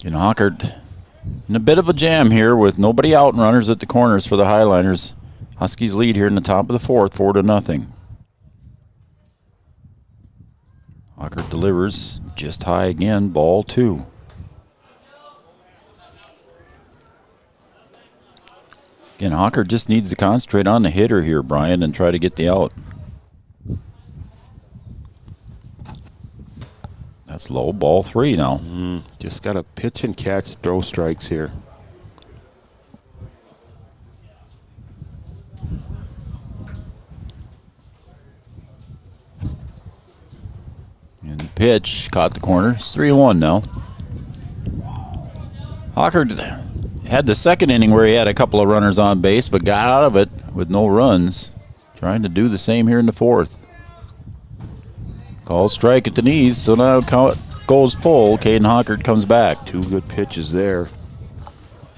And Hockert in a bit of a jam here with nobody out and runners at the corners for the Highliners. Huskies lead here in the top of the 4th, 4-0. Hockert delivers just high again, ball 2. Again, Hockert just needs to concentrate on the hitter here, Brian, and try to get the out. That's low, ball 3 now. Just got to pitch and catch, throw strikes here. And the pitch caught the corner. It's 3-1 now. Hockert had the second inning where he had a couple of runners on base, but got out of it with no runs. Trying to do the same here in the 4th. Call strike at the knees, so now count goes full. Caden Hockert comes back. 2 good pitches there.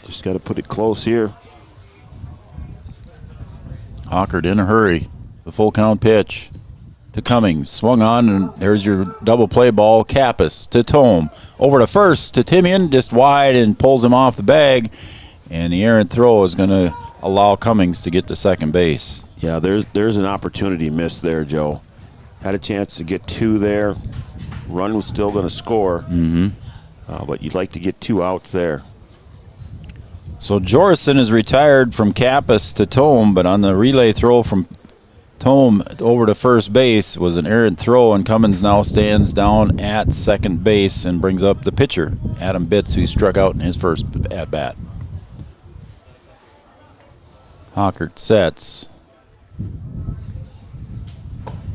Just got to put it close here. Hockert in a hurry. The full count pitch to Cummings. Swung on, and there's your double play ball. Kappas to Thome. Over to first to Timian, just wide, and pulls him off the bag. And the errant throw is going to allow Cummings to get to second base. Yeah, there's an opportunity missed there, Joe. Had a chance to get 2 there. Run was still going to score. But you'd like to get 2 outs there. So Jorson is retired from Kappas to Thome, but on the relay throw from Thome over to first base was an errant throw, and Cummins now stands down at second base and brings up the pitcher, Adam Bitts, who struck out in his first at-bat. Hockert sets.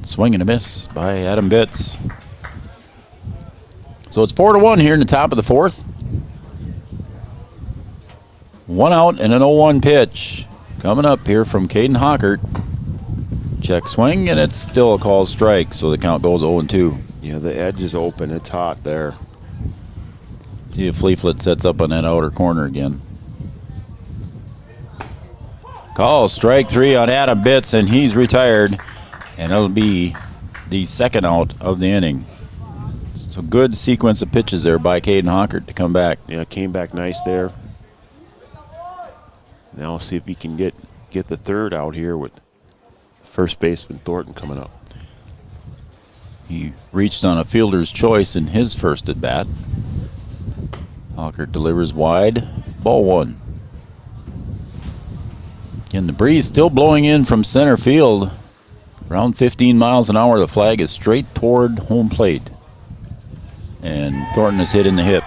Swing and a miss by Adam Bitts. So it's 4-1 here in the top of the 4th. 1 out and an 0-1 pitch coming up here from Caden Hockert. Check swing, and it's still a called strike, so the count goes 0-2. Yeah, the edge is open. It's hot there. See if Fleeflet sets up on that outer corner again. Call strike 3 on Adam Bitts, and he's retired. And it'll be the second out of the inning. So good sequence of pitches there by Caden Hockert to come back. Yeah, came back nice there. Now we'll see if he can get the third out here with first baseman Thornton coming up. He reached on a fielder's choice in his first at bat. Hockert delivers wide, ball 1. And the breeze still blowing in from center field. Around 15 miles an hour, the flag is straight toward home plate. And Thornton is hit in the hip.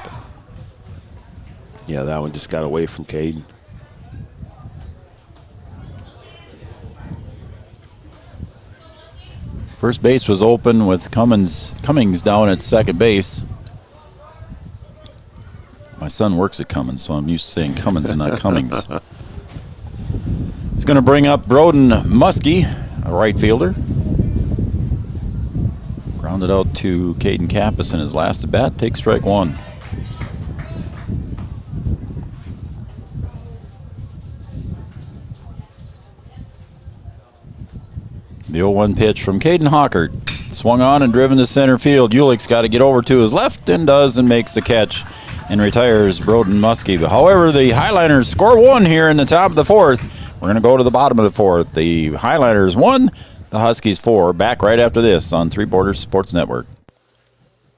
Yeah, that one just got away from Caden. First base was open with Cummings down at second base. My son works at Cummins, so I'm used to saying Cummins and not Cummings. It's going to bring up Broden Muskie, a right fielder. Grounded out to Caden Kappas in his last at bat. Takes strike 1. The 0-1 pitch from Caden Hockert. Swung on and driven to center field. Ulick's got to get over to his left and does, and makes the catch and retires Broden Muskie. However, the Highliners score 1 here in the top of the 4th. We're going to go to the bottom of the fourth. The Highlanders 1, the Huskies 4. Back right after this on Three Borders Sports Network.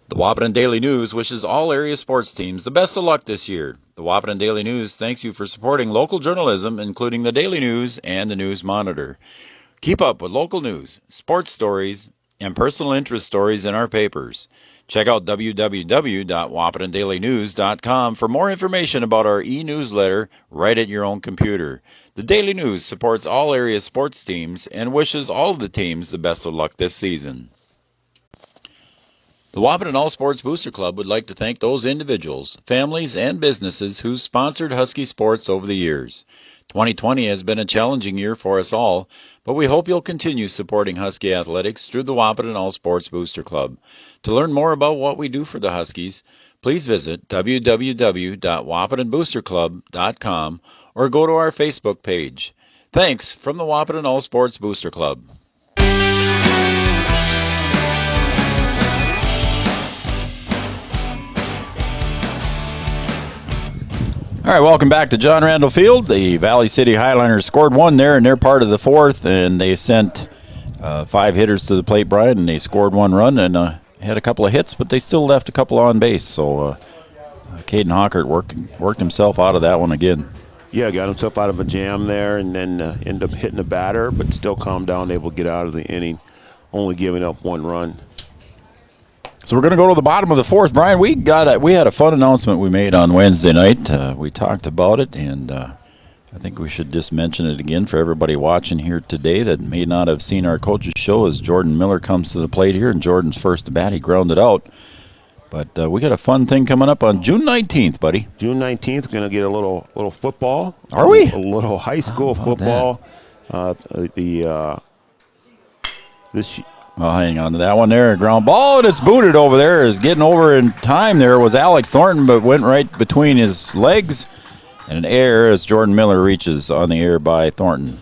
The Wahpeton Daily News wishes all area sports teams the best of luck this year. The Wahpeton Daily News thanks you for supporting local journalism, including the Daily News and the News Monitor. Keep up with local news, sports stories, and personal interest stories in our papers. Check out www.wahpetondailynews.com for more information about our e-newsletter right at your own computer. The Daily News supports all area sports teams and wishes all of the teams the best of luck this season. The Wahpeton All Sports Booster Club would like to thank those individuals, families, and businesses who sponsored Husky sports over the years. 2020 has been a challenging year for us all, but we hope you'll continue supporting Husky athletics through the Wahpeton All Sports Booster Club. To learn more about what we do for the Huskies, please visit www.wahpetonboosterclub.com or go to our Facebook page. Thanks from the Wahpeton All Sports Booster Club. All right, welcome back to John Randall Field. The Valley City Highlanders scored one there in their part of the fourth, and they sent 5 hitters to the plate, Brian, and they scored 1 run and had a couple of hits, but they still left a couple on base. So Caden Hockert worked himself out of that one again. Yeah, got himself out of a jam there and then ended up hitting the batter, but still calmed down, able to get out of the inning, only giving up 1 run. So we're going to go to the bottom of the fourth. Brian, we had a fun announcement we made on Wednesday night. We talked about it, and I think we should just mention it again for everybody watching here today that may not have seen our coach's show as Jordan Miller comes to the plate here, and Jordan's first at bat, he grounded out. But we got a fun thing coming up on June 19th, buddy. June 19th, going to get a little football. Are we? A little high school football. Well, hang on to that one there. Ground ball, and it's booted over there. Is getting over in time there was Alex Thornton, but went right between his legs. And an error as Jordan Miller reaches on the air by Thornton.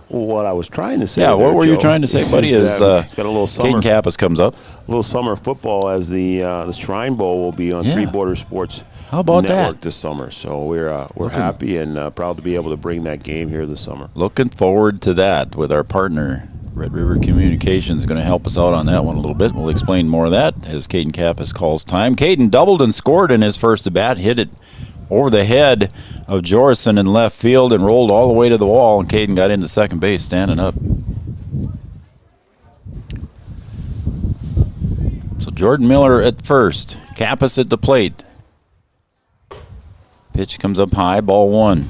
Well, what I was trying to say. Yeah, what were you trying to say, buddy? Is got a little summer. Caden Kappas comes up. A little summer football as the Shrine Bowl will be on Three Border Sports How about Network that? this summer. So we're happy and proud to be able to bring that game here this summer. Looking forward to that with our partner. Red River Communications is going to help us out on that one a little bit. We'll explain more of that as Caden Kappas calls time. Caden doubled and scored in his first at-bat, hit it over the head of Jorison in left field and rolled all the way to the wall, and Caden got into second base standing up. So Jordan Miller at first, Kappas at the plate. Pitch comes up high, ball 1.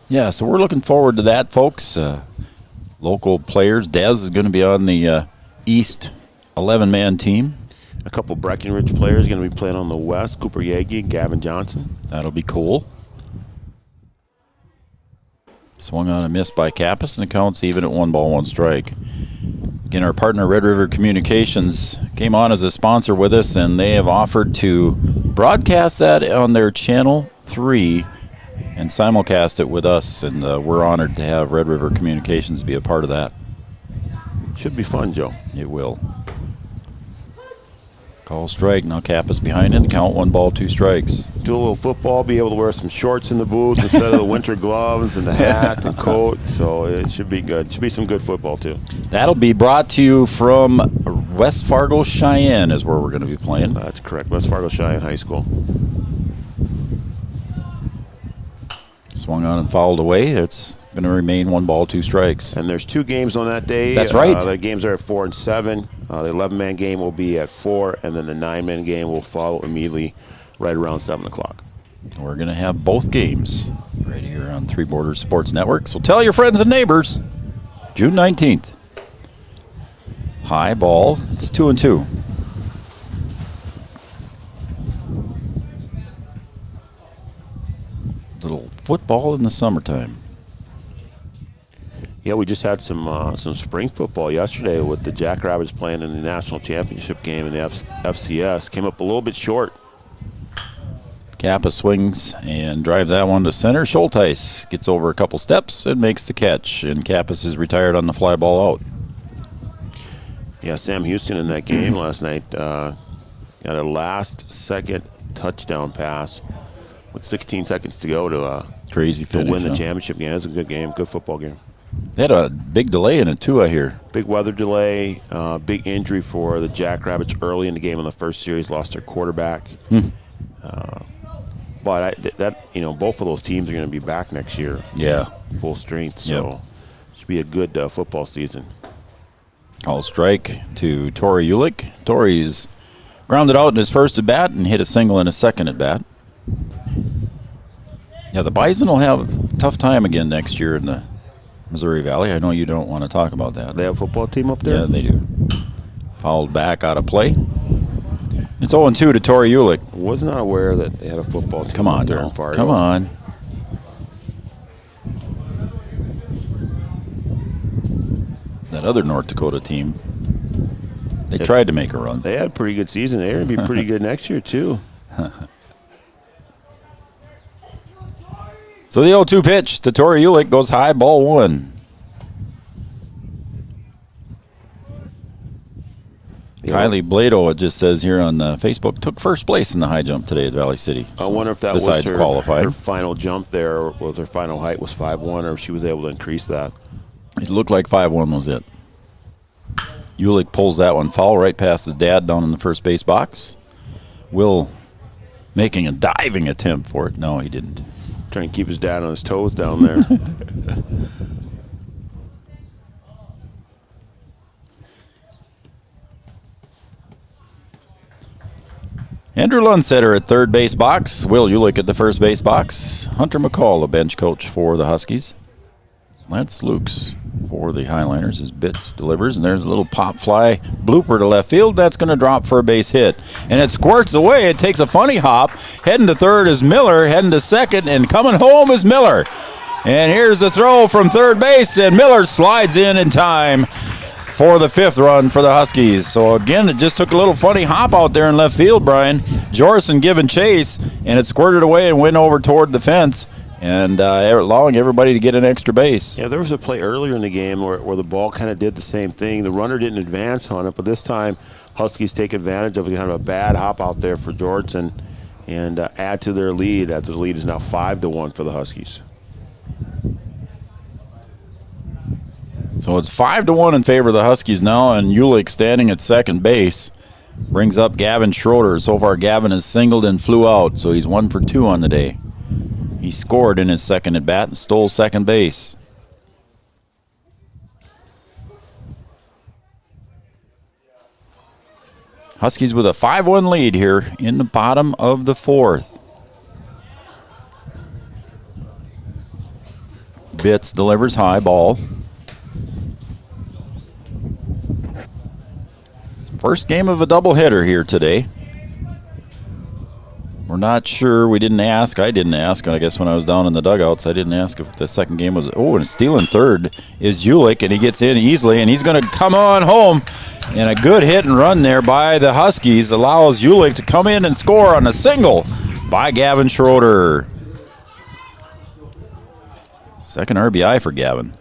Yeah, so we're looking forward to that, folks. Local players. Dez is going to be on the East 11-man team. A couple Breckenridge players going to be playing on the West. Cooper Yagi, Gavin Johnson. That'll be cool. Swung on a miss by Kappas, and the count's even at 1 ball, 1 strike. Again, our partner Red River Communications came on as a sponsor with us, and they have offered to broadcast that on their Channel 3 and simulcast it with us, and we're honored to have Red River Communications be a part of that. Should be fun, Joe. It will. Call strike. Now Kappas behind in the count. 1 ball, 2 strikes. Do a little football, be able to wear some shorts in the booth instead of the winter gloves and the hat and coat. So it should be good. Should be some good football, too. That'll be brought to you from West Fargo Cheyenne is where we're going to be playing. That's correct. West Fargo Cheyenne High School. Swung on and fouled away. It's going to remain 1 ball, 2 strikes. And there's 2 games on that day. That's right. The games are at 4 and 7. The 11-man game will be at 4, and then the 9-man game will follow immediately right around 7 o'clock. We're going to have both games right here on Three Borders Sports Network. So tell your friends and neighbors. June 19th. High ball. It's 2-2. Little football in the summertime. Yeah, we just had some spring football yesterday with the Jackrabbits playing in the national championship game in the FCS. Came up a little bit short. Kappa swings and drives that one to center. Schulteis gets over a couple steps and makes the catch, and Kappas is retired on the fly ball out. Yeah, Sam Houston in that game last night got a last-second touchdown pass with 16 seconds to go to Crazy to finish. win the huh? championship game. It was a good game, good football game. They had a big delay in it, too, I hear. Big weather delay, big injury for the Jackrabbits early in the game in the first series, lost their quarterback. But both of those teams are going to be back next year. Yeah. Full strength, so should be a good football season. Call strike to Tori Ulick. Tori's grounded out in his first at bat and hit a single in his second at bat. Yeah, the Bison will have a tough time again next year in the Missouri Valley. I know you don't want to talk about that. They have a football team up there? Yeah, they do. Fouled back out of play. It's 0-2 to Tori Ulick. Was not aware that they had a football team. Come on, there in Daryl. Fargo. Come on. That other North Dakota team, they tried to make a run. They had a pretty good season. They're going to be pretty good next year, too. So the 0-2 pitch to Tori Ulick goes high, ball one. Kylie Blado, it just says here on Facebook, took first place in the high jump today at Valley City. I wonder if that besides was qualified. her final jump there, or was her final height was 5'1", or if she was able to increase that. It looked like 5'1" was it. Ulick pulls that one foul right past his dad down in the first base box. Will making a diving attempt for it. No, he didn't. Trying to keep his dad on his toes down there. Andrew Lundsetter at third base box. Will Ulick at the first base box. Hunter McCall, the bench coach for the Huskies. Lance Lukes for the Highliners as Bitts delivers, and there's a little pop fly blooper to left field. That's going to drop for a base hit, and it squirts away. It takes a funny hop. Heading to third is Miller, heading to second, and coming home is Miller. And here's the throw from third base, and Miller slides in time for the fifth run for the Huskies. So again, it just took a little funny hop out there in left field, Brian. Jorson giving chase, and it squirted away and went over toward the fence, and allowing everybody to get an extra base. Yeah, there was a play earlier in the game where the ball kind of did the same thing. The runner didn't advance on it, but this time Huskies take advantage of kind of a bad hop out there for Jordan and add to their lead. As the lead is now 5-1 for the Huskies. So it's 5-1 in favor of the Huskies now, and Ulick standing at second base brings up Gavin Schroeder. So far, Gavin has singled and flew out, so he's 1 for 2 on the day. He scored in his second at bat and stole second base. Huskies with a 5-1 lead here in the bottom of the fourth. Bitts delivers high ball. First game of a doubleheader here today. We're not sure. We didn't ask. I didn't ask. I guess when I was down in the dugouts, I didn't ask if the second game was. Oh, and stealing third is Ulick, and he gets in easily, and he's going to come on home. And a good hit and run there by the Huskies allows Ulick to come in and score on a single by Gavin Schroeder. Second RBI for Gavin.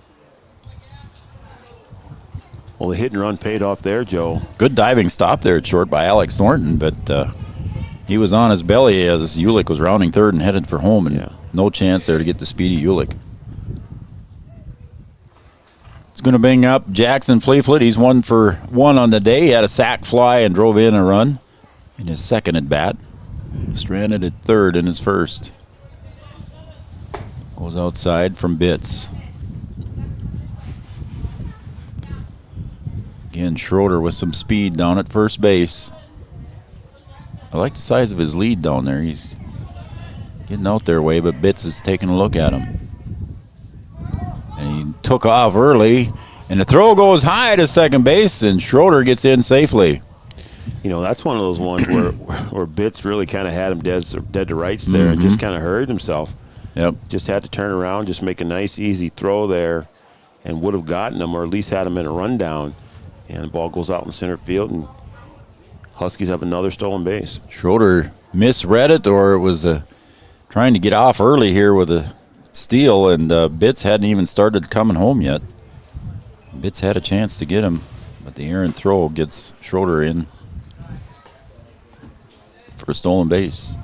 Well, the hit and run paid off there, Joe. Good diving stop there at short by Alex Thornton, but he was on his belly as Ulick was rounding third and headed for home, and no chance there to get the speedy Ulick. It's going to bring up Jackson Fleeflet. He's 1 for 1 on the day. He had a sac fly and drove in a run in his second at bat. Stranded at third in his first. Goes outside from Bitts. Again, Schroeder with some speed down at first base. I like the size of his lead down there. He's getting out their way, but Bitts is taking a look at him. And he took off early, and the throw goes high to second base, and Schroeder gets in safely. You know, that's one of those ones where Bitts really kind of had him dead to rights there and just kind of hurried himself. Yep. Just had to turn around, just make a nice, easy throw there, and would have gotten him or at least had him in a rundown. And the ball goes out in center field, and Huskies have another stolen base. Schroeder misread it, or it was trying to get off early here with a steal, and Bitts hadn't even started coming home yet. Bitts had a chance to get him, but the errant throw gets Schroeder in for a stolen base.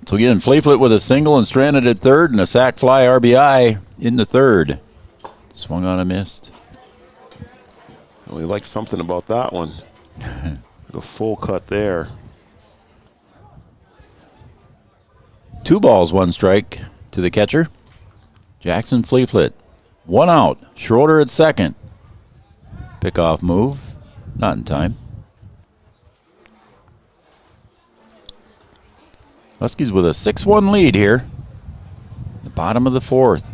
So again, Fleeflet with a single and stranded at third, and a sac fly RBI in the third. Swung on and missed. We like something about that one. A full cut there. 2 balls, 1 strike to the catcher. Jackson Fleeflet. 1 out. Schroeder at second. Pickoff move. Not in time. Huskies with a 6-1 lead here. The bottom of the 4th.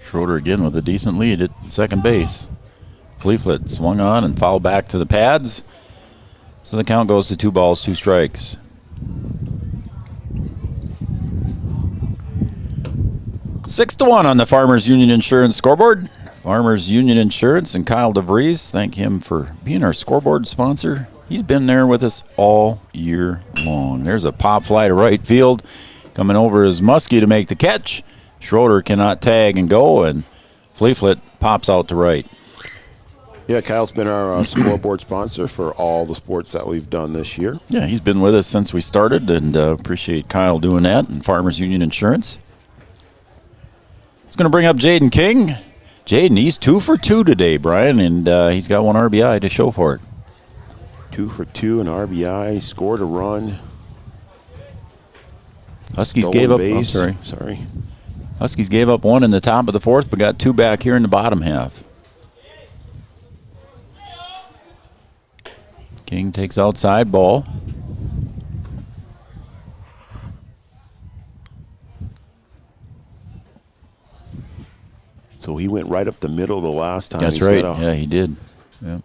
Schroeder again with a decent lead at second base. Fleeflet swung on and fouled back to the pads. So the count goes to 2 balls, 2 strikes. Six to 1 on the Farmers Union Insurance scoreboard. Farmers Union Insurance and Kyle DeVries, thank him for being our scoreboard sponsor. He's been there with us all year long. There's a pop fly to right field. Coming over is Muskie to make the catch. Schroeder cannot tag and go, and Fleeflet pops out to right. Yeah, Kyle's been our scoreboard sponsor for all the sports that we've done this year. Yeah, he's been with us since we started, and appreciate Kyle doing that, and Farmers Union Insurance. It's going to bring up Jaden King. Jaden, he's 2 for 2 today, Brian, and he's got 1 RBI to show for it. 2 for 2, an RBI, scored a run. Huskies Stolen gave up. base. Oh, sorry. Huskies gave up 1 in the top of the 4th, but got 2 back here in the bottom half. King takes outside ball. So he went right up the middle the last time. That's right. Yeah, he did. Yeah. A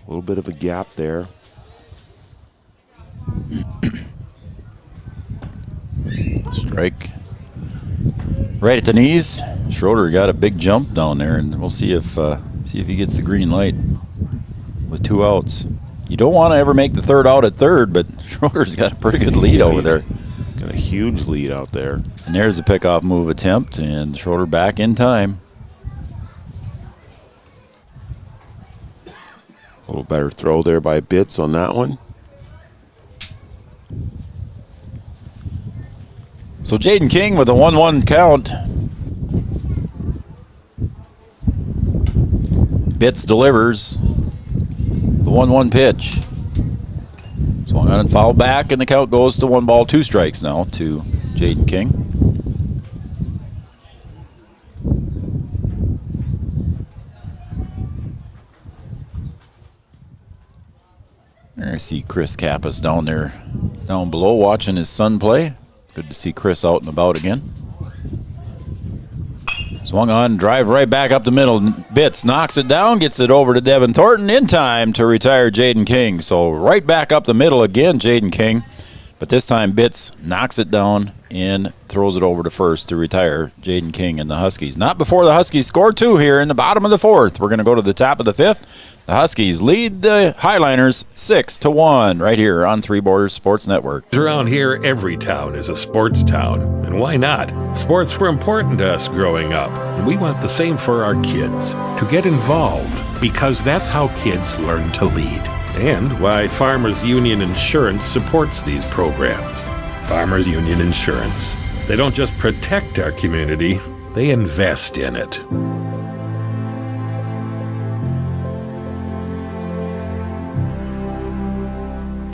little bit of a gap there. Strike. Right at the knees. Schroeder got a big jump down there, and we'll see if he gets the green light with 2 outs. You don't want to ever make the 3rd out at third, but Schroeder's got a pretty good lead over there. Got a huge lead out there. And there's a pickoff move attempt, and Schroeder back in time. A little better throw there by Bitts on that one. So Jaden King with a 1-1 count. Bitts delivers the 1-1 pitch. Swung on and fouled back, and the count goes to 1 ball, 2 strikes now to Jaden King. There I see Chris Kappas down there, down below, watching his son play. Good to see Chris out and about again. Swung on, drive right back up the middle. Bitts knocks it down, gets it over to Devin Thornton in time to retire Jaden King. So right back up the middle again, Jaden King. But this time Bitts knocks it down and throws it over to first to retire Jaden King and the Huskies. Not before the Huskies score 2 here in the bottom of the 4th. We're going to go to the top of the 5th. The Huskies lead the Highliners 6-1 right here on Three Borders Sports Network. Around here, every town is a sports town. And why not? Sports were important to us growing up, and we want the same for our kids. To get involved, because that's how kids learn to lead. And why Farmers Union Insurance supports these programs. Farmers Union Insurance. They don't just protect our community, they invest in it.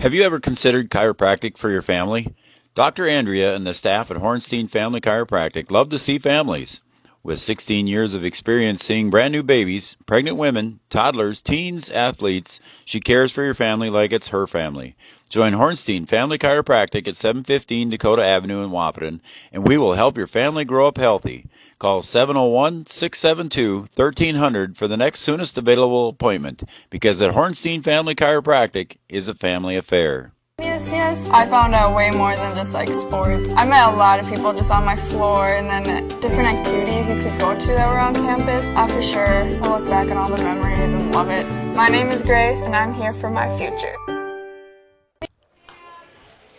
Have you ever considered chiropractic for your family? Dr. Andrea and the staff at Hornstein Family Chiropractic love to see families. With 16 years of experience seeing brand new babies, pregnant women, toddlers, teens, athletes, she cares for your family like it's her family. Join Hornstein Family Chiropractic at 715 Dakota Avenue in Wahpeton, and we will help your family grow up healthy. Call 701-672-1300 for the next soonest available appointment, because at Hornstein Family Chiropractic is a family affair. Yes, I found out way more than just like sports. I met a lot of people just on my floor, and then different activities you could go to that were on campus. For sure, I look back on all the memories and love it. My name is Grace, and I'm here for my future.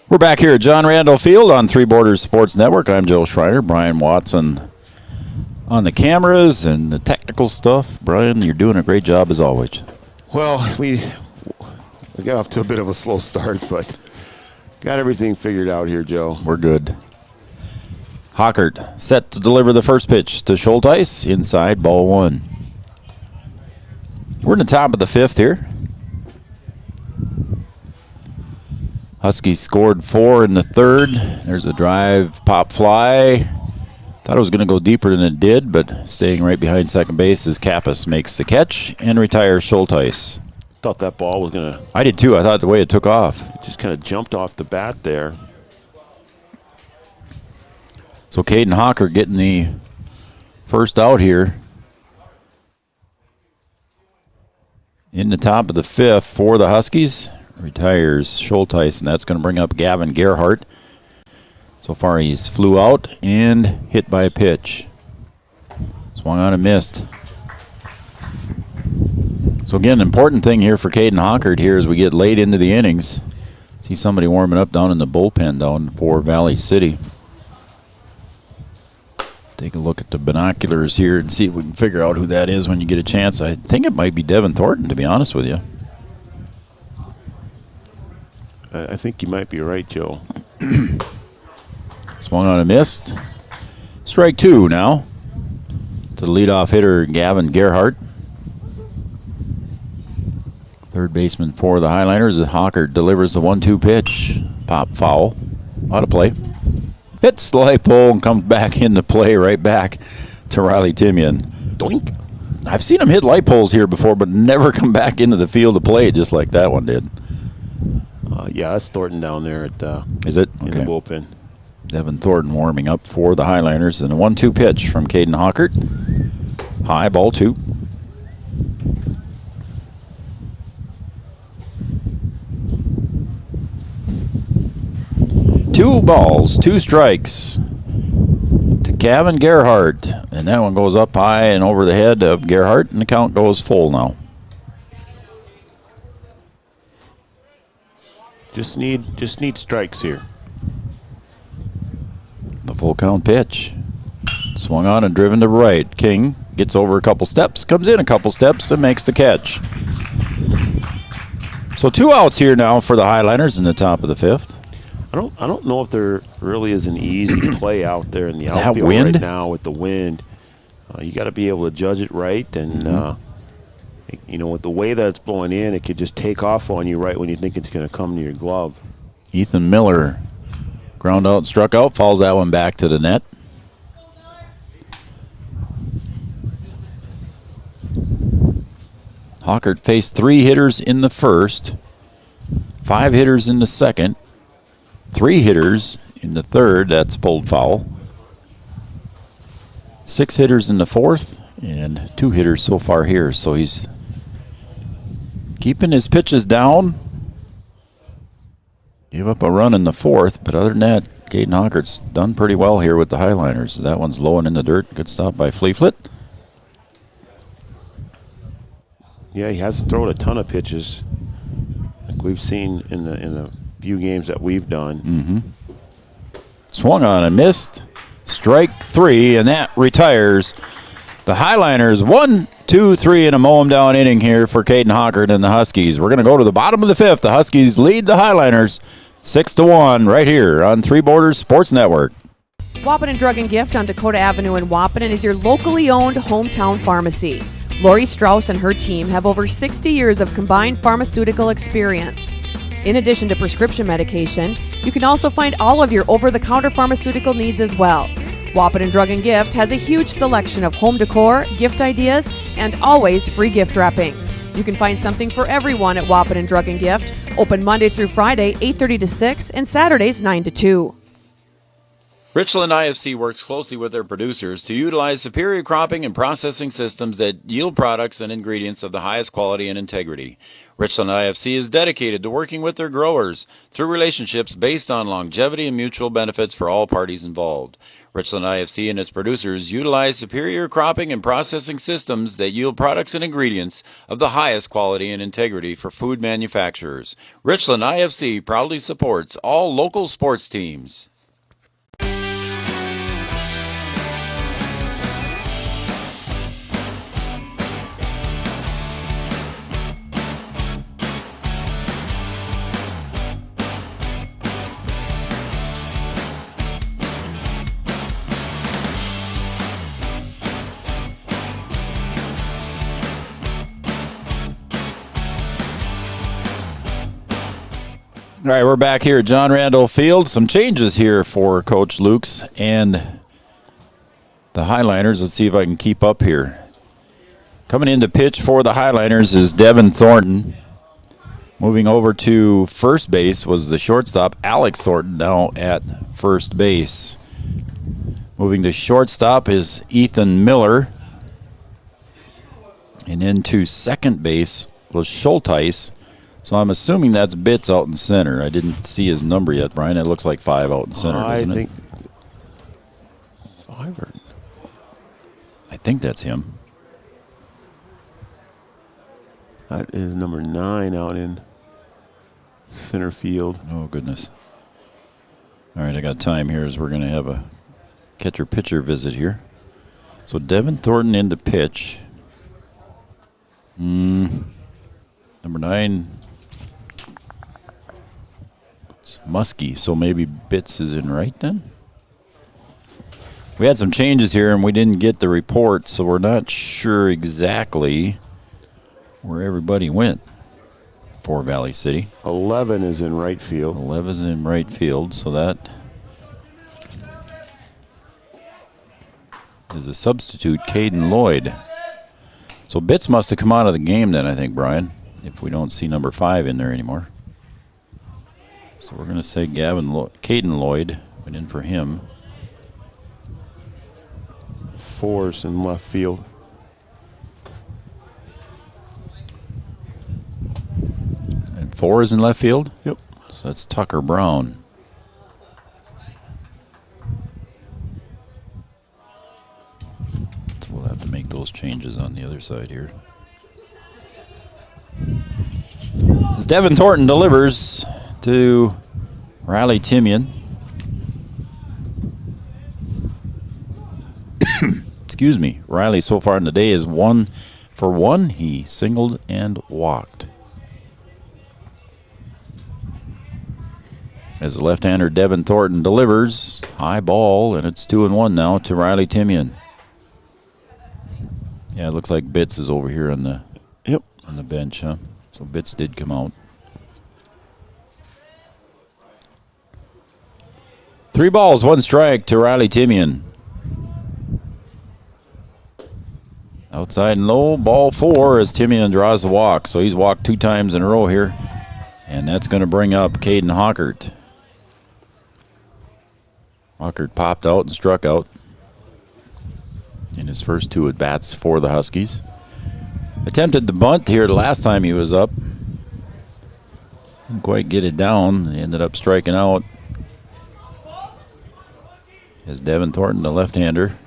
We're back here at John Randall Field on Three Borders Sports Network. I'm Joe Schreiner. Brian Watson on the cameras and the technical stuff. Brian, you're doing a great job as always. Well, we got off to a bit of a slow start, but got everything figured out here, Joe. We're good. Hockert set to deliver the first pitch to Schulteis. Inside, ball one. We're in the top of the fifth here. Huskies scored 4 in the third. There's a drive, pop fly. Thought it was going to go deeper than it did, but staying right behind second base as Kappas makes the catch and retires Schulteis. Thought that ball was going to... I did too. I thought the way it took off. It just kind of jumped off the bat there. So Caden Hawker getting the first out here. In the top of the fifth for the Huskies. Retires Schulteis, and that's going to bring up Gavin Gerhardt. So far he's flew out and hit by a pitch. Swung on and missed. So again, important thing here for Caden Hockert here as we get late into the innings. See somebody warming up down in the bullpen down for Valley City. Take a look at the binoculars here and see if we can figure out who that is when you get a chance. I think it might be Devin Thornton, to be honest with you. I think you might be right, Joe. Swung on and missed. Strike two now to the leadoff hitter, Gavin Gerhardt. Third baseman for the Highlanders. Hockert delivers the 1-2 pitch. Pop foul. Out of play. Hits the light pole and comes back into play right back to Riley Timian. Doink. I've seen him hit light poles here before, but never come back into the field to play just like that one did. Yeah, that's Thornton down there at Is it? in the bullpen. Devin Thornton warming up for the Highlanders. And a 1-2 pitch from Caden Hockert. High, ball two. Two balls, two strikes to Gavin Gerhardt. And that one goes up high and over the head of Gerhardt, and the count goes full now. Just need strikes here. The full count pitch. Swung on and driven to right. King gets over a couple steps, comes in a couple steps, and makes the catch. So 2 outs here now for the Highlanders in the top of the fifth. I don't know if there really is an easy play out there in the That outfield wind? right now with the wind. You got to be able to judge it right, and with the way that it's blowing in, it could just take off on you right when you think it's going to come to your glove. Ethan Miller ground out, struck out, falls that one back to the net. Hockert faced 3 hitters in the first, 5 hitters in the second, 3 hitters in the third, that's pulled foul. 6 hitters in the fourth, and 2 hitters so far here. So he's keeping his pitches down. Gave up a run in the fourth, but other than that, Caden Hockert's done pretty well here with the Highlanders. That one's low and in the dirt. Good stop by Fleeflet. Yeah, he hasn't thrown a ton of pitches like we've seen in the few games that we've done. Swung on and missed. Strike 3, and that retires the Highlanders. 1, 2, 3 in a mow 'em down inning here for Caden Hockert and the Huskies. We're going to go to the bottom of the fifth. The Huskies lead the Highlanders 6-1 right here on Three Borders Sports Network. Wahpeton Drug and Gift on Dakota Avenue in Wahpeton is your locally owned hometown pharmacy. Lori Strauss and her team have over 60 years of combined pharmaceutical experience. In addition to prescription medication, you can also find all of your over-the-counter pharmaceutical needs as well. Wahpeton Drug and Gift has a huge selection of home decor, gift ideas, and always free gift wrapping. You can find something for everyone at Wahpeton Drug and Gift, open Monday through Friday, 8:30 to 6, and Saturdays, 9 to 2. Richland IFC works closely with their producers to utilize superior cropping and processing systems that yield products and ingredients of the highest quality and integrity. Richland IFC is dedicated to working with their growers through relationships based on longevity and mutual benefits for all parties involved. Richland IFC and its producers utilize superior cropping and processing systems that yield products and ingredients of the highest quality and integrity for food manufacturers. Richland IFC proudly supports all local sports teams. All right, we're back here at John Randolph Field. Some changes here for Coach Lukes and the Highliners. Let's see if I can keep up here. Coming in to pitch for the Highliners is Devin Thornton. Moving over to first base was the shortstop, Alex Thornton, now at first base. Moving to shortstop is Ethan Miller. And into second base was Schulteis. So I'm assuming that's Bitts out in center. I didn't see his number yet, Brian. It looks like 5 out in center, doesn't it? 5 or... I think that's him. That is number 9 out in center field. Oh, goodness. All right, I got time here as we're going to have a catcher-pitcher visit here. So Devin Thornton in to pitch. Number 9, it's Muskie. So maybe Bitts is in right then? We had some changes here, and we didn't get the report, so we're not sure exactly where everybody went for Valley City. 11 is in right field. 11 is in right field, so that is a substitute, Caden Lloyd. So Bitts must have come out of the game then, I think, Brian, if we don't see number 5 in there anymore. So we're going to say Caden Lloyd went in for him. 4 is in left field. And 4 is in left field? Yep. So that's Tucker Brown. So we'll have to make those changes on the other side here. As Devin Thornton delivers to Riley Timian. Excuse me. Riley so far in the day is 1 for 1. He singled and walked. As the left-hander Devin Thornton delivers, high ball, and it's 2-1 now to Riley Timian. Yeah, it looks like Bitts is over here on the on the bench, huh? So Bitts did come out. 3 balls, 1 strike to Riley Timian. Outside and low, ball 4 as Timian draws the walk. So he's walked 2 times in a row here. And that's going to bring up Caden Hockert. Hockert popped out and struck out in his first 2 at-bats for the Huskies. Attempted to bunt here the last time he was up. Didn't quite get it down. He ended up striking out. As Devin Thornton, the left-hander,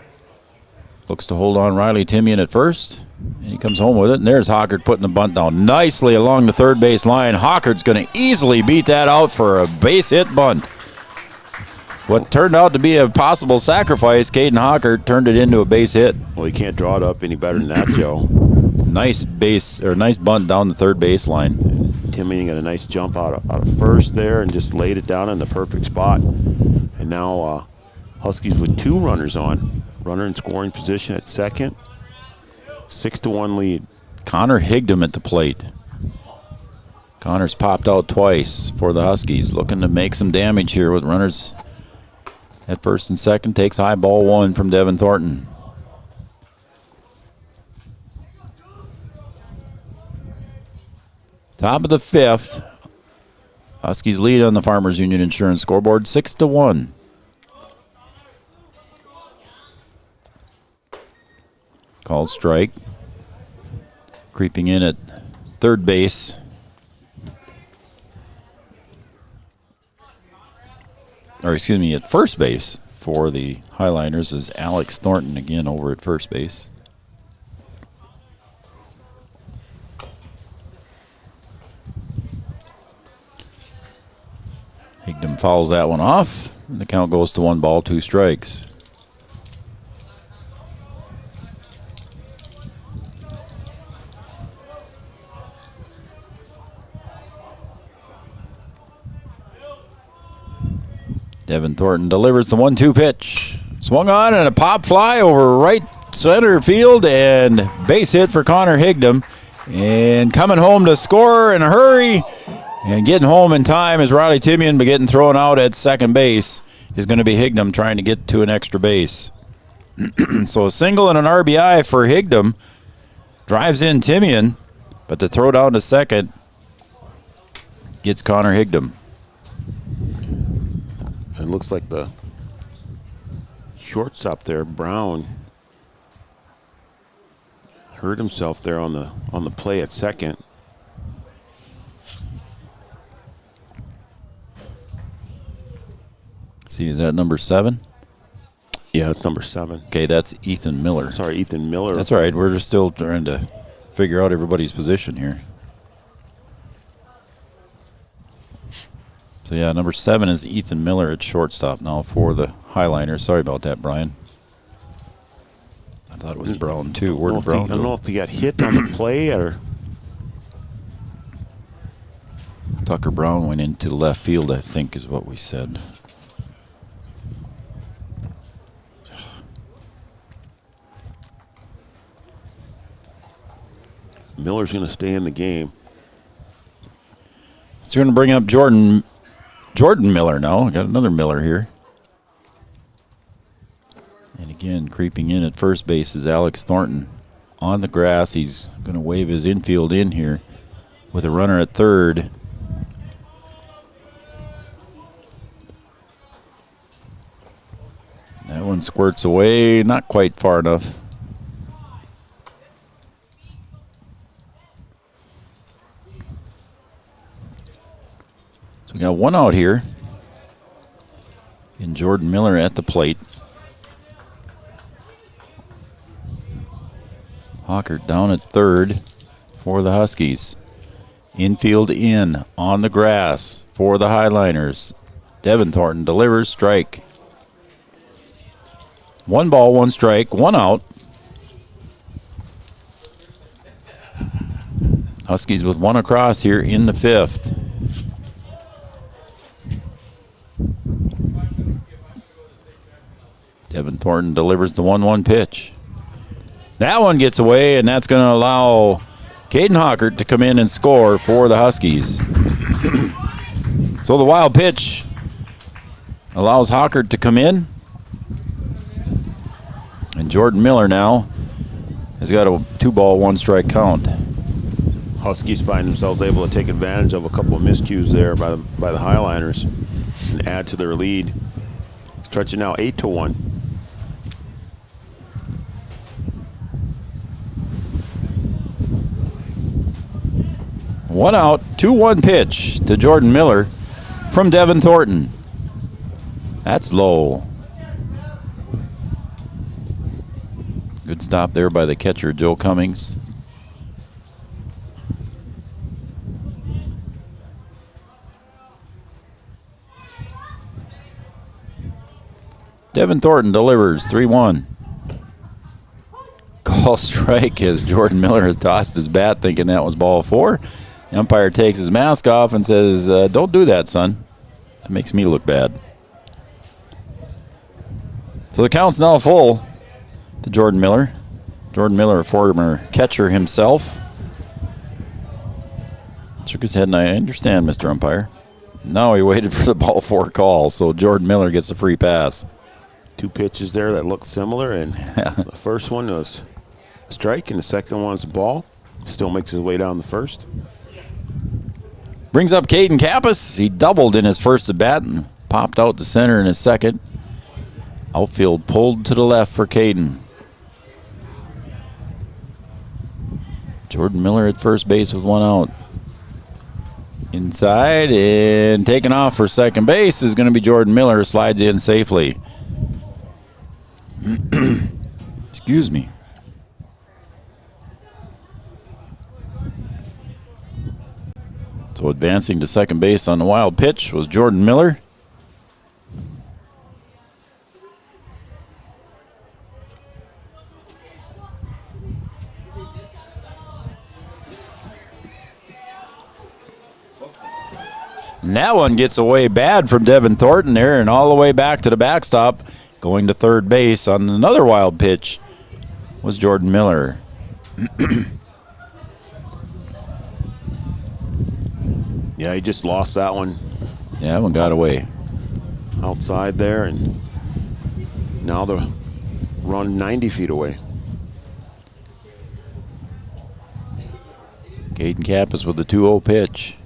looks to hold on Riley Timian at first. And he comes home with it. And there's Hockert putting the bunt down nicely along the third base line. Hockert's going to easily beat that out for a base hit bunt. What turned out to be a possible sacrifice, Caden Hockert turned it into a base hit. Well, you can't draw it up any better than that, Joe. Nice bunt down the third base line. Timian got a nice jump out of first there and just laid it down in the perfect spot. And now Huskies with 2 runners on. Runner in scoring position at second. 6-1 lead. Connor Higdon at the plate. Connor's popped out twice for the Huskies, looking to make some damage here with runners at first and second. Takes high ball 1 from Devin Thornton. Top of the 5th. Huskies lead on the Farmers Union Insurance scoreboard 6-1. Called strike. Creeping in at third base. Or excuse me, at first base for the Highliners is Alex Thornton again over at first base. Higdon fouls that one off. And the count goes to 1 ball, 2 strikes. Devin Thornton delivers the 1-2 pitch. Swung on and a pop fly over right center field and base hit for Connor Higdon. And coming home to score in a hurry And getting home in time is Riley Timian, but getting thrown out at second base is going to be Higdom trying to get to an extra base. So a single and an RBI for Higdom drives in Timian, but the throw down to second gets Connor Higdom. It looks like the shortstop there, Brown, hurt himself there on the play at second. See, is that number 7? Yeah, it's number 7. Okay, that's Ethan Miller. Sorry, Ethan Miller. That's all right. We're just still trying to figure out everybody's position here. So, yeah, number 7 is Ethan Miller at shortstop now for the Highliners. Sorry about that, Brian. I thought it was Brown, too. Where did Brown I don't know if he got hit on the play or... Tucker Brown went into left field, I think, is what we said. Miller's going to stay in the game. So we're going to bring up Jordan Miller now. I got another Miller here. And again, creeping in at first base is Alex Thornton. On the grass, he's going to wave his infield in here with a runner at third. That one squirts away, not quite far enough. So we got one out here. And Jordan Miller at the plate. Hockert down at third for the Huskies. Infield in on the grass for the Highliners. Devin Thornton delivers, strike. 1 ball, 1 strike, 1 out. Huskies with 1 across here in the 5th. Devin Thornton delivers the 1-1 pitch. That one gets away, and that's going to allow Caden Hockert to come in and score for the Huskies. So the wild pitch allows Hockert to come in. And Jordan Miller now has got a 2 ball, 1 strike count. Huskies find themselves able to take advantage of a couple of miscues there by the Highliners and add to their lead. Stretching now 8-1. One out, 2-1 pitch to Jordan Miller from Devin Thornton. That's low. Good stop there by the catcher, Joe Cummings. Devin Thornton delivers 3-1. Call strike as Jordan Miller has tossed his bat thinking that was ball 4. The umpire takes his mask off and says, don't do that, son. That makes me look bad. So the count's now full to Jordan Miller. Jordan Miller, a former catcher himself. Shook his head, and I understand, Mr. Umpire. No, he waited for the ball 4 call, so Jordan Miller gets a free pass. 2 pitches there that look similar, and the first one was a strike, and the second one's a ball. Still makes his way down the first. Brings up Caden Kappas. He doubled in his first at bat and popped out to center in his second. Outfield pulled to the left for Caden. Jordan Miller at first base with 1 out. Inside and taken off for second base is going to be Jordan Miller. Slides in safely. Excuse me. So advancing to second base on the wild pitch was Jordan Miller. And that one gets away bad from Devin Thornton there and all the way back to the backstop. Going to third base on another wild pitch was Jordan Miller. Yeah, he just lost that one. Yeah, that one got away. Outside there, and now the run 90 feet away. Caden Kappas with the 2-0 pitch.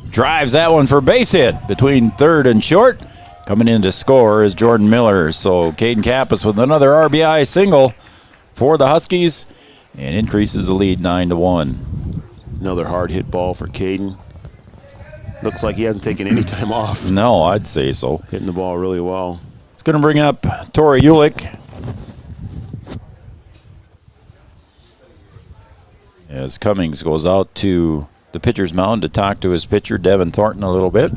Drives that one for base hit between third and short. Coming in to score is Jordan Miller. So Caden Kappas with another RBI single for the Huskies and increases the lead 9-1. Another hard hit ball for Caden. Looks like he hasn't taken any time off. No, I'd say so. Hitting the ball really well. It's going to bring up Tori Ulick. As Cummings goes out to the pitcher's mound to talk to his pitcher, Devin Thornton, a little bit.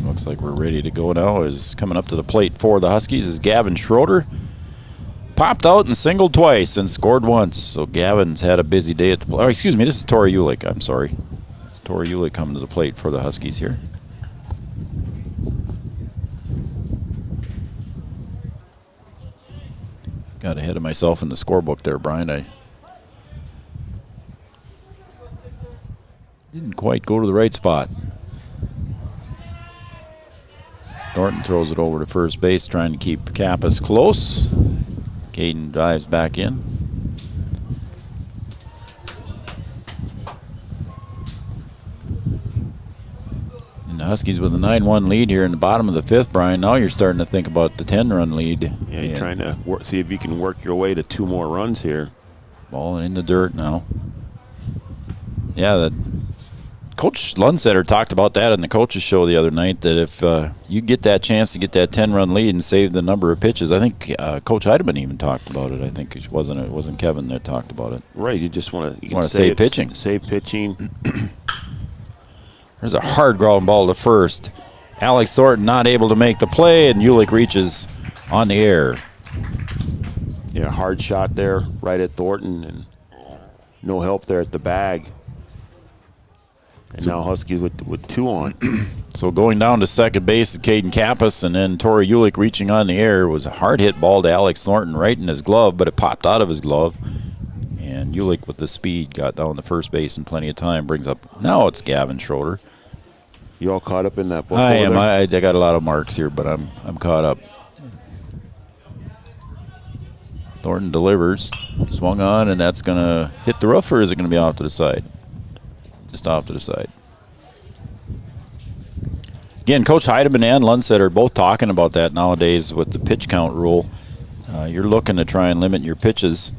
Looks like we're ready to go now. Is coming up to the plate for the Huskies is Gavin Schroeder. Popped out and singled twice and scored once. So Gavin's had a busy day at the plate. Oh, excuse me, this is Tori Ulick. I'm sorry. It's Tori Ulick coming to the plate for the Huskies here. Got ahead of myself in the scorebook there, Brian. I didn't quite go to the right spot. Thornton throws it over to first base, trying to keep Kappas close. Caden dives back in. And the Huskies with a 9-1 lead here in the bottom of the fifth, Brian. Now you're starting to think about the 10-run lead. Yeah, you're trying to see if you can work your way to 2 more runs here. Ball in the dirt now. Yeah, Coach Lundsetter talked about that in the coaches show the other night, that if you get that chance to get that 10-run lead and save the number of pitches, I think Coach Heidemann even talked about it. I think it wasn't Kevin that talked about it. Right, you just want to save pitching. Save pitching. There's a hard ground ball to first. Alex Thornton not able to make the play, and Ulick reaches on the air. Yeah, hard shot there right at Thornton, and no help there at the bag. And now Huskies with 2 on. So going down to second base is Caden Kappas, and then Tori Ulick reaching on the air. It was a hard hit ball to Alex Thornton right in his glove, but it popped out of his glove. And Ulick with the speed got down to first base in plenty of time. Brings up, now it's Gavin Schroeder. You all caught up in that ball? I am. I got a lot of marks here, but I'm caught up. Thornton delivers. Swung on, and that's going to hit the roof, or is it going to be off to the side? Just off to the side. Again, Coach Heidemann and Lundstedt are both talking about that nowadays with the pitch count rule. You're looking to try and limit your pitches.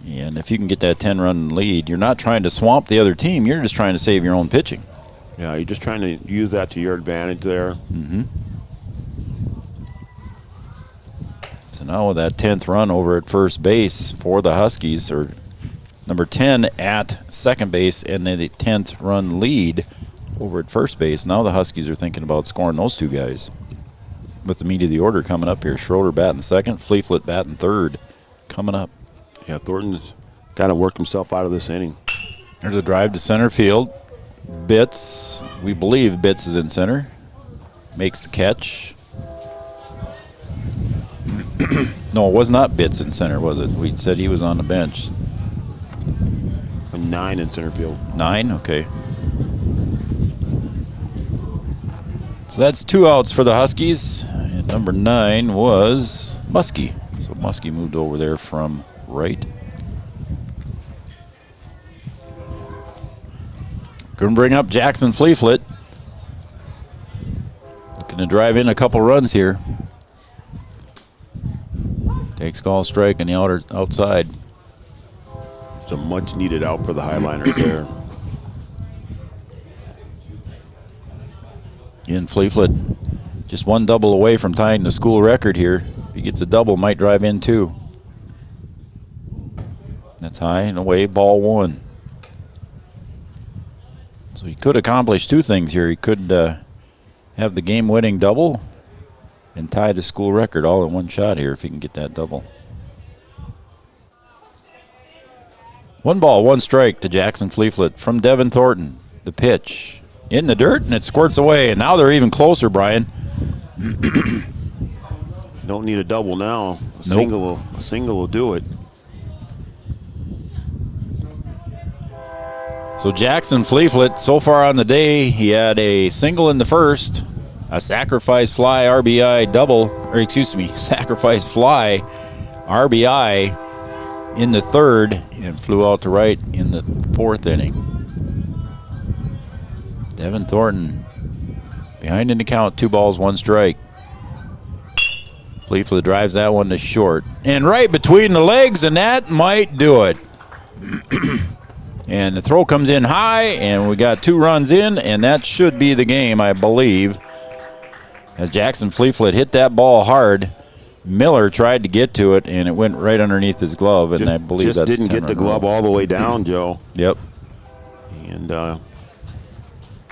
And if you can get that 10-run lead, you're not trying to swamp the other team. You're just trying to save your own pitching. Yeah, you're just trying to use that to your advantage there. Mm-hmm. So now with that 10th run over at first base for the Huskies, or number 10 at second base, and then the 10th run lead over at first base, now the Huskies are thinking about scoring those 2 guys. With the meat of the order coming up here, Schroeder batting second, Fleeflet batting third coming up. Yeah, Thornton's got to work himself out of this inning. There's a drive to center field. Bitts, we believe Bitts is in center. Makes the catch. No, it was not Bitts in center, was it? We said he was on the bench. 9 in center field. 9? Okay. So that's 2 outs for the Huskies. And number 9 was Muskie. So Muskie moved over there from right. Going to bring up Jackson Fleeflet. Looking to drive in a couple runs here. Takes call strike on the outside. It's a much needed out for the Highliners there. Again, Fleeflet just 1 double away from tying the school record here. If he gets a double, might drive in 2. That's high and away, ball 1. So he could accomplish 2 things here. He could have the game-winning double and tie the school record all in one shot here if he can get that double. 1 ball, 1 strike to Jackson Fleeflet from Devin Thornton. The pitch in the dirt, and it squirts away. And now they're even closer, Brian. You don't need a double now. A Nope. single will do it. So Jackson Fleeflet, so far on the day, he had a single in the first, a sacrifice fly RBI double, or excuse me, sacrifice fly RBI in the third, and flew out to right in the fourth inning. Devin Thornton behind in the count, 2 balls, 1 strike. Fleeflet drives that one to short, and right between the legs, and that might do it. And the throw comes in high, and we got 2 runs in, and that should be the game, I believe. As Jackson Fleeflet hit that ball hard, Miller tried to get to it, and it went right underneath his glove, and I believe just that's didn't get the glove all the way down, Joe. Yep. And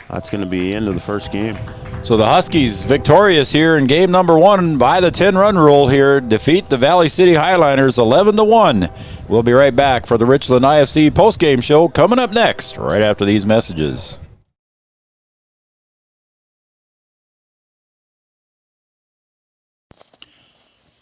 that's going to be the end of the first game. So the Huskies victorious here in game number 1 by the 10-run rule here, defeat the Valley City Highliners 11-1. We'll be right back for the Richland IFC postgame show coming up next, right after these messages.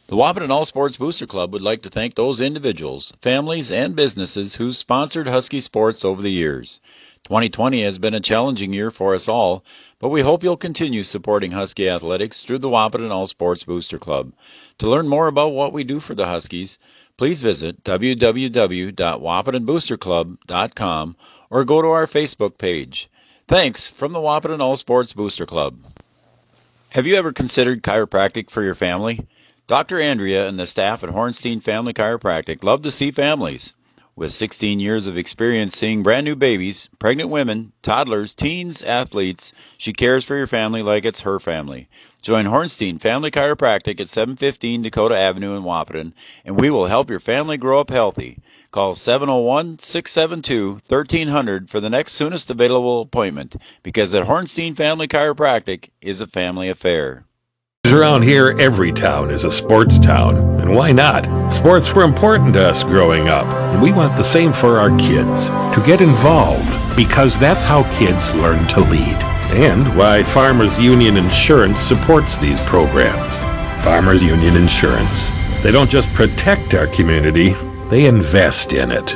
The Wahpeton All Sports Booster Club would like to thank those individuals, families, and businesses who sponsored Husky sports over the years. 2020 has been a challenging year for us all, but we hope you'll continue supporting Husky athletics through the Wahpeton All Sports Booster Club. To learn more about what we do for the Huskies, please visit www.wahpetonboosterclub.com or go to our Facebook page. Thanks from the Wahpeton All Sports Booster Club. Have you ever considered chiropractic for your family? Dr. Andrea and the staff at Hornstein Family Chiropractic love to see families. With 16 years of experience seeing brand new babies, pregnant women, toddlers, teens, athletes, she cares for your family like it's her family. Join Hornstein Family Chiropractic at 715 Dakota Avenue in Wahpeton, and we will help your family grow up healthy. Call 701-672-1300 for the next soonest available appointment, because at Hornstein Family Chiropractic is a family affair. Around here, every town is a sports town. And why not? Sports were important to us growing up, and we want the same for our kids. To get involved, because that's how kids learn to lead. And why Farmers Union Insurance supports these programs. Farmers Union Insurance. They don't just protect our community, they invest in it.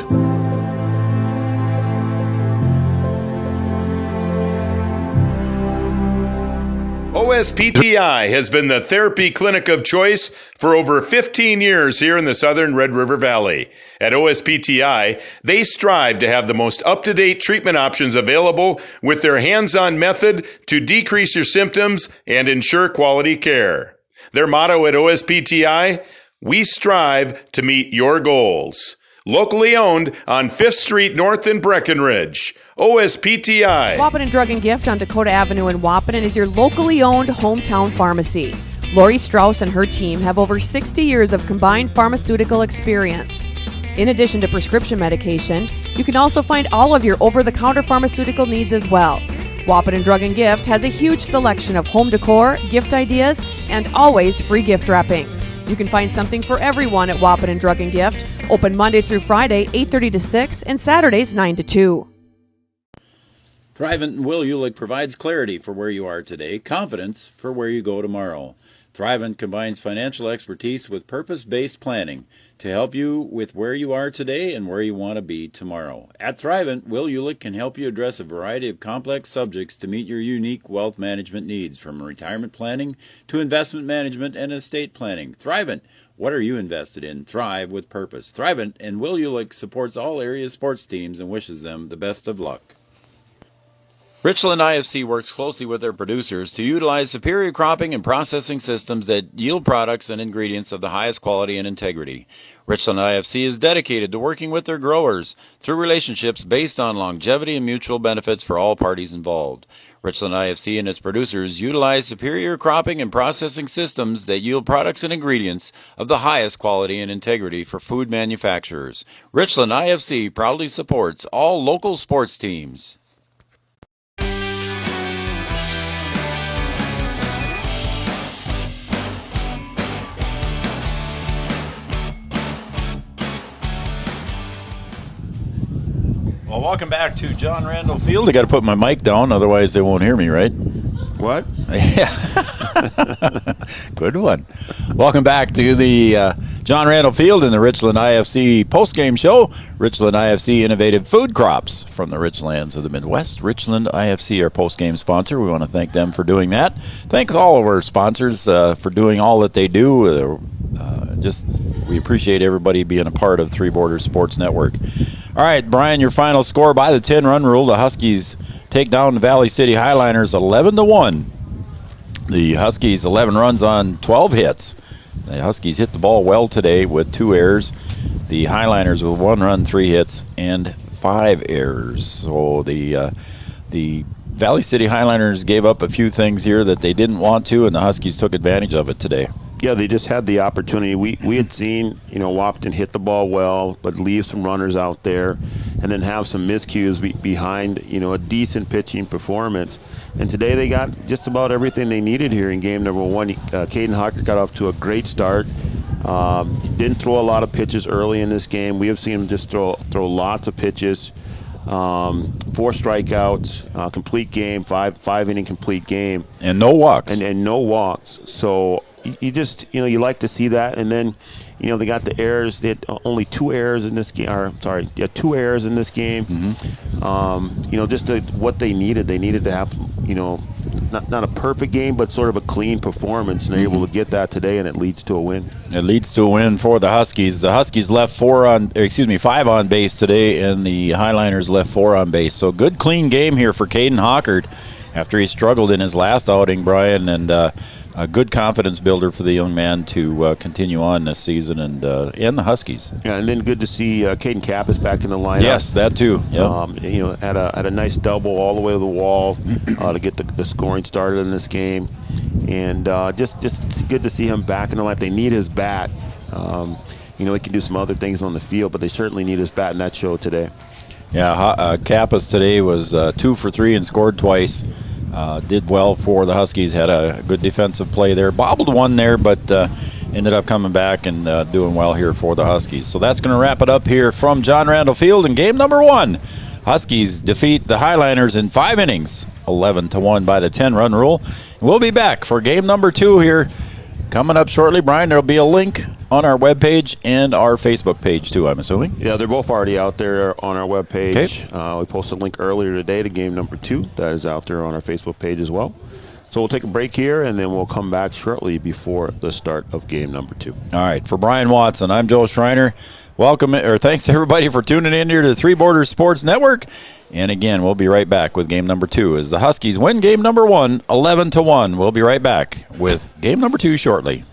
OSPTI has been the therapy clinic of choice for over 15 years here in the southern Red River Valley. At OSPTI, they strive to have the most up-to-date treatment options available with their hands-on method to decrease your symptoms and ensure quality care. Their motto at OSPTI, we strive to meet your goals. Locally owned on 5th Street North in Breckenridge. OSPTI. Wahpeton Drug and Gift on Dakota Avenue in Wahpeton is your locally owned hometown pharmacy. Lori Strauss and her team have over 60 years of combined pharmaceutical experience. In addition to prescription medication, you can also find all of your over-the-counter pharmaceutical needs as well. Wahpeton Drug and Gift has a huge selection of home decor, gift ideas, and always free gift wrapping. You can find something for everyone at Wahpeton Drug and Gift, open Monday through Friday, 8:30 to 6, and Saturdays, 9 to 2. Thrivent and Will Ulick provides clarity for where you are today, confidence for where you go tomorrow. Thrivent combines financial expertise with purpose-based planning to help you with where you are today and where you want to be tomorrow. At Thrivent, Will Ulick can help you address a variety of complex subjects to meet your unique wealth management needs, from retirement planning to investment management and estate planning. Thrivent, what are you invested in? Thrive with purpose. Thrivent and Will Ulick supports all area sports teams and wishes them the best of luck. Richland IFC works closely with their producers to utilize superior cropping and processing systems that yield products and ingredients of the highest quality and integrity. Richland IFC is dedicated to working with their growers through relationships based on longevity and mutual benefits for all parties involved. Richland IFC and its producers utilize superior cropping and processing systems that yield products and ingredients of the highest quality and integrity for food manufacturers. Richland IFC proudly supports all local sports teams. Well, welcome back to John Randall Field. I got to put my mic down, otherwise they won't hear me, right? What? Yeah. Good one. Welcome back to the John Randall Field and the Richland IFC postgame show. Richland IFC Innovative Food Crops from the Richlands of the Midwest. Richland IFC, our postgame sponsor. We want to thank them for doing that. Thanks all of our sponsors for doing all that they do. We appreciate everybody being a part of Three Borders Sports Network. All right, Brian, your final score by the 10-run rule. The Huskies take down the Valley City Highliners 11-1. The Huskies 11 runs on 12 hits. The Huskies hit the ball well today with 2 errors. The Highliners with 1 run, 3 hits, and 5 errors. So the Valley City Highliners gave up a few things here that they didn't want to, and the Huskies took advantage of it today. Yeah, they just had the opportunity. We had seen, Wahpeton hit the ball well, but leave some runners out there and then have some miscues behind, a decent pitching performance. And today they got just about everything they needed here in game number 1. Caden Hocker got off to a great start. Didn't throw a lot of pitches early in this game. We have seen him just throw lots of pitches. 4 strikeouts, complete game, five inning complete game. And no walks. And no walks. So you just, you like to see that. And then, they got the errors. They had only 2 errors in this game. 2 errors in this game. Mm-hmm. Just what they needed. They needed to have, not a perfect game, but sort of a clean performance. And they're able to get that today, and it leads to a win. It leads to a win for the Huskies. The Huskies left 5 on base today, and the Highliners left 4 on base. So good, clean game here for Caden Hockert after he struggled in his last outing, Brian, and a good confidence builder for the young man to continue on this season and the Huskies. Yeah, and then good to see Caden Kappas back in the lineup. Yes, that too. Yep. Had a nice double all the way to the wall to get the scoring started in this game, and just good to see him back in the lineup. They need his bat. He can do some other things on the field, but they certainly need his bat, and that showed today. Yeah, Kappas today was 2 for 3 and scored twice. Did well for the Huskies, had a good defensive play there. Bobbled one there, but ended up coming back and doing well here for the Huskies. So that's going to wrap it up here from John Randall Field in game number 1. Huskies defeat the Highliners in 5 innings, 11-1 by the 10-run rule. We'll be back for game number 2 here coming up shortly. Brian, there'll be a link on our webpage and our Facebook page too, I'm assuming. Yeah, they're both already out there on our webpage. Okay. We posted a link earlier today to game number 2. That is out there on our Facebook page as well. So we'll take a break here, and then we'll come back shortly before the start of game number 2. All right, for Brian Watson, I'm Joe Schreiner. Thanks everybody for tuning in here to the Three Borders Sports Network. And again, we'll be right back with game number 2 as the Huskies win game number 1, 11-1. We'll be right back with game number 2 shortly.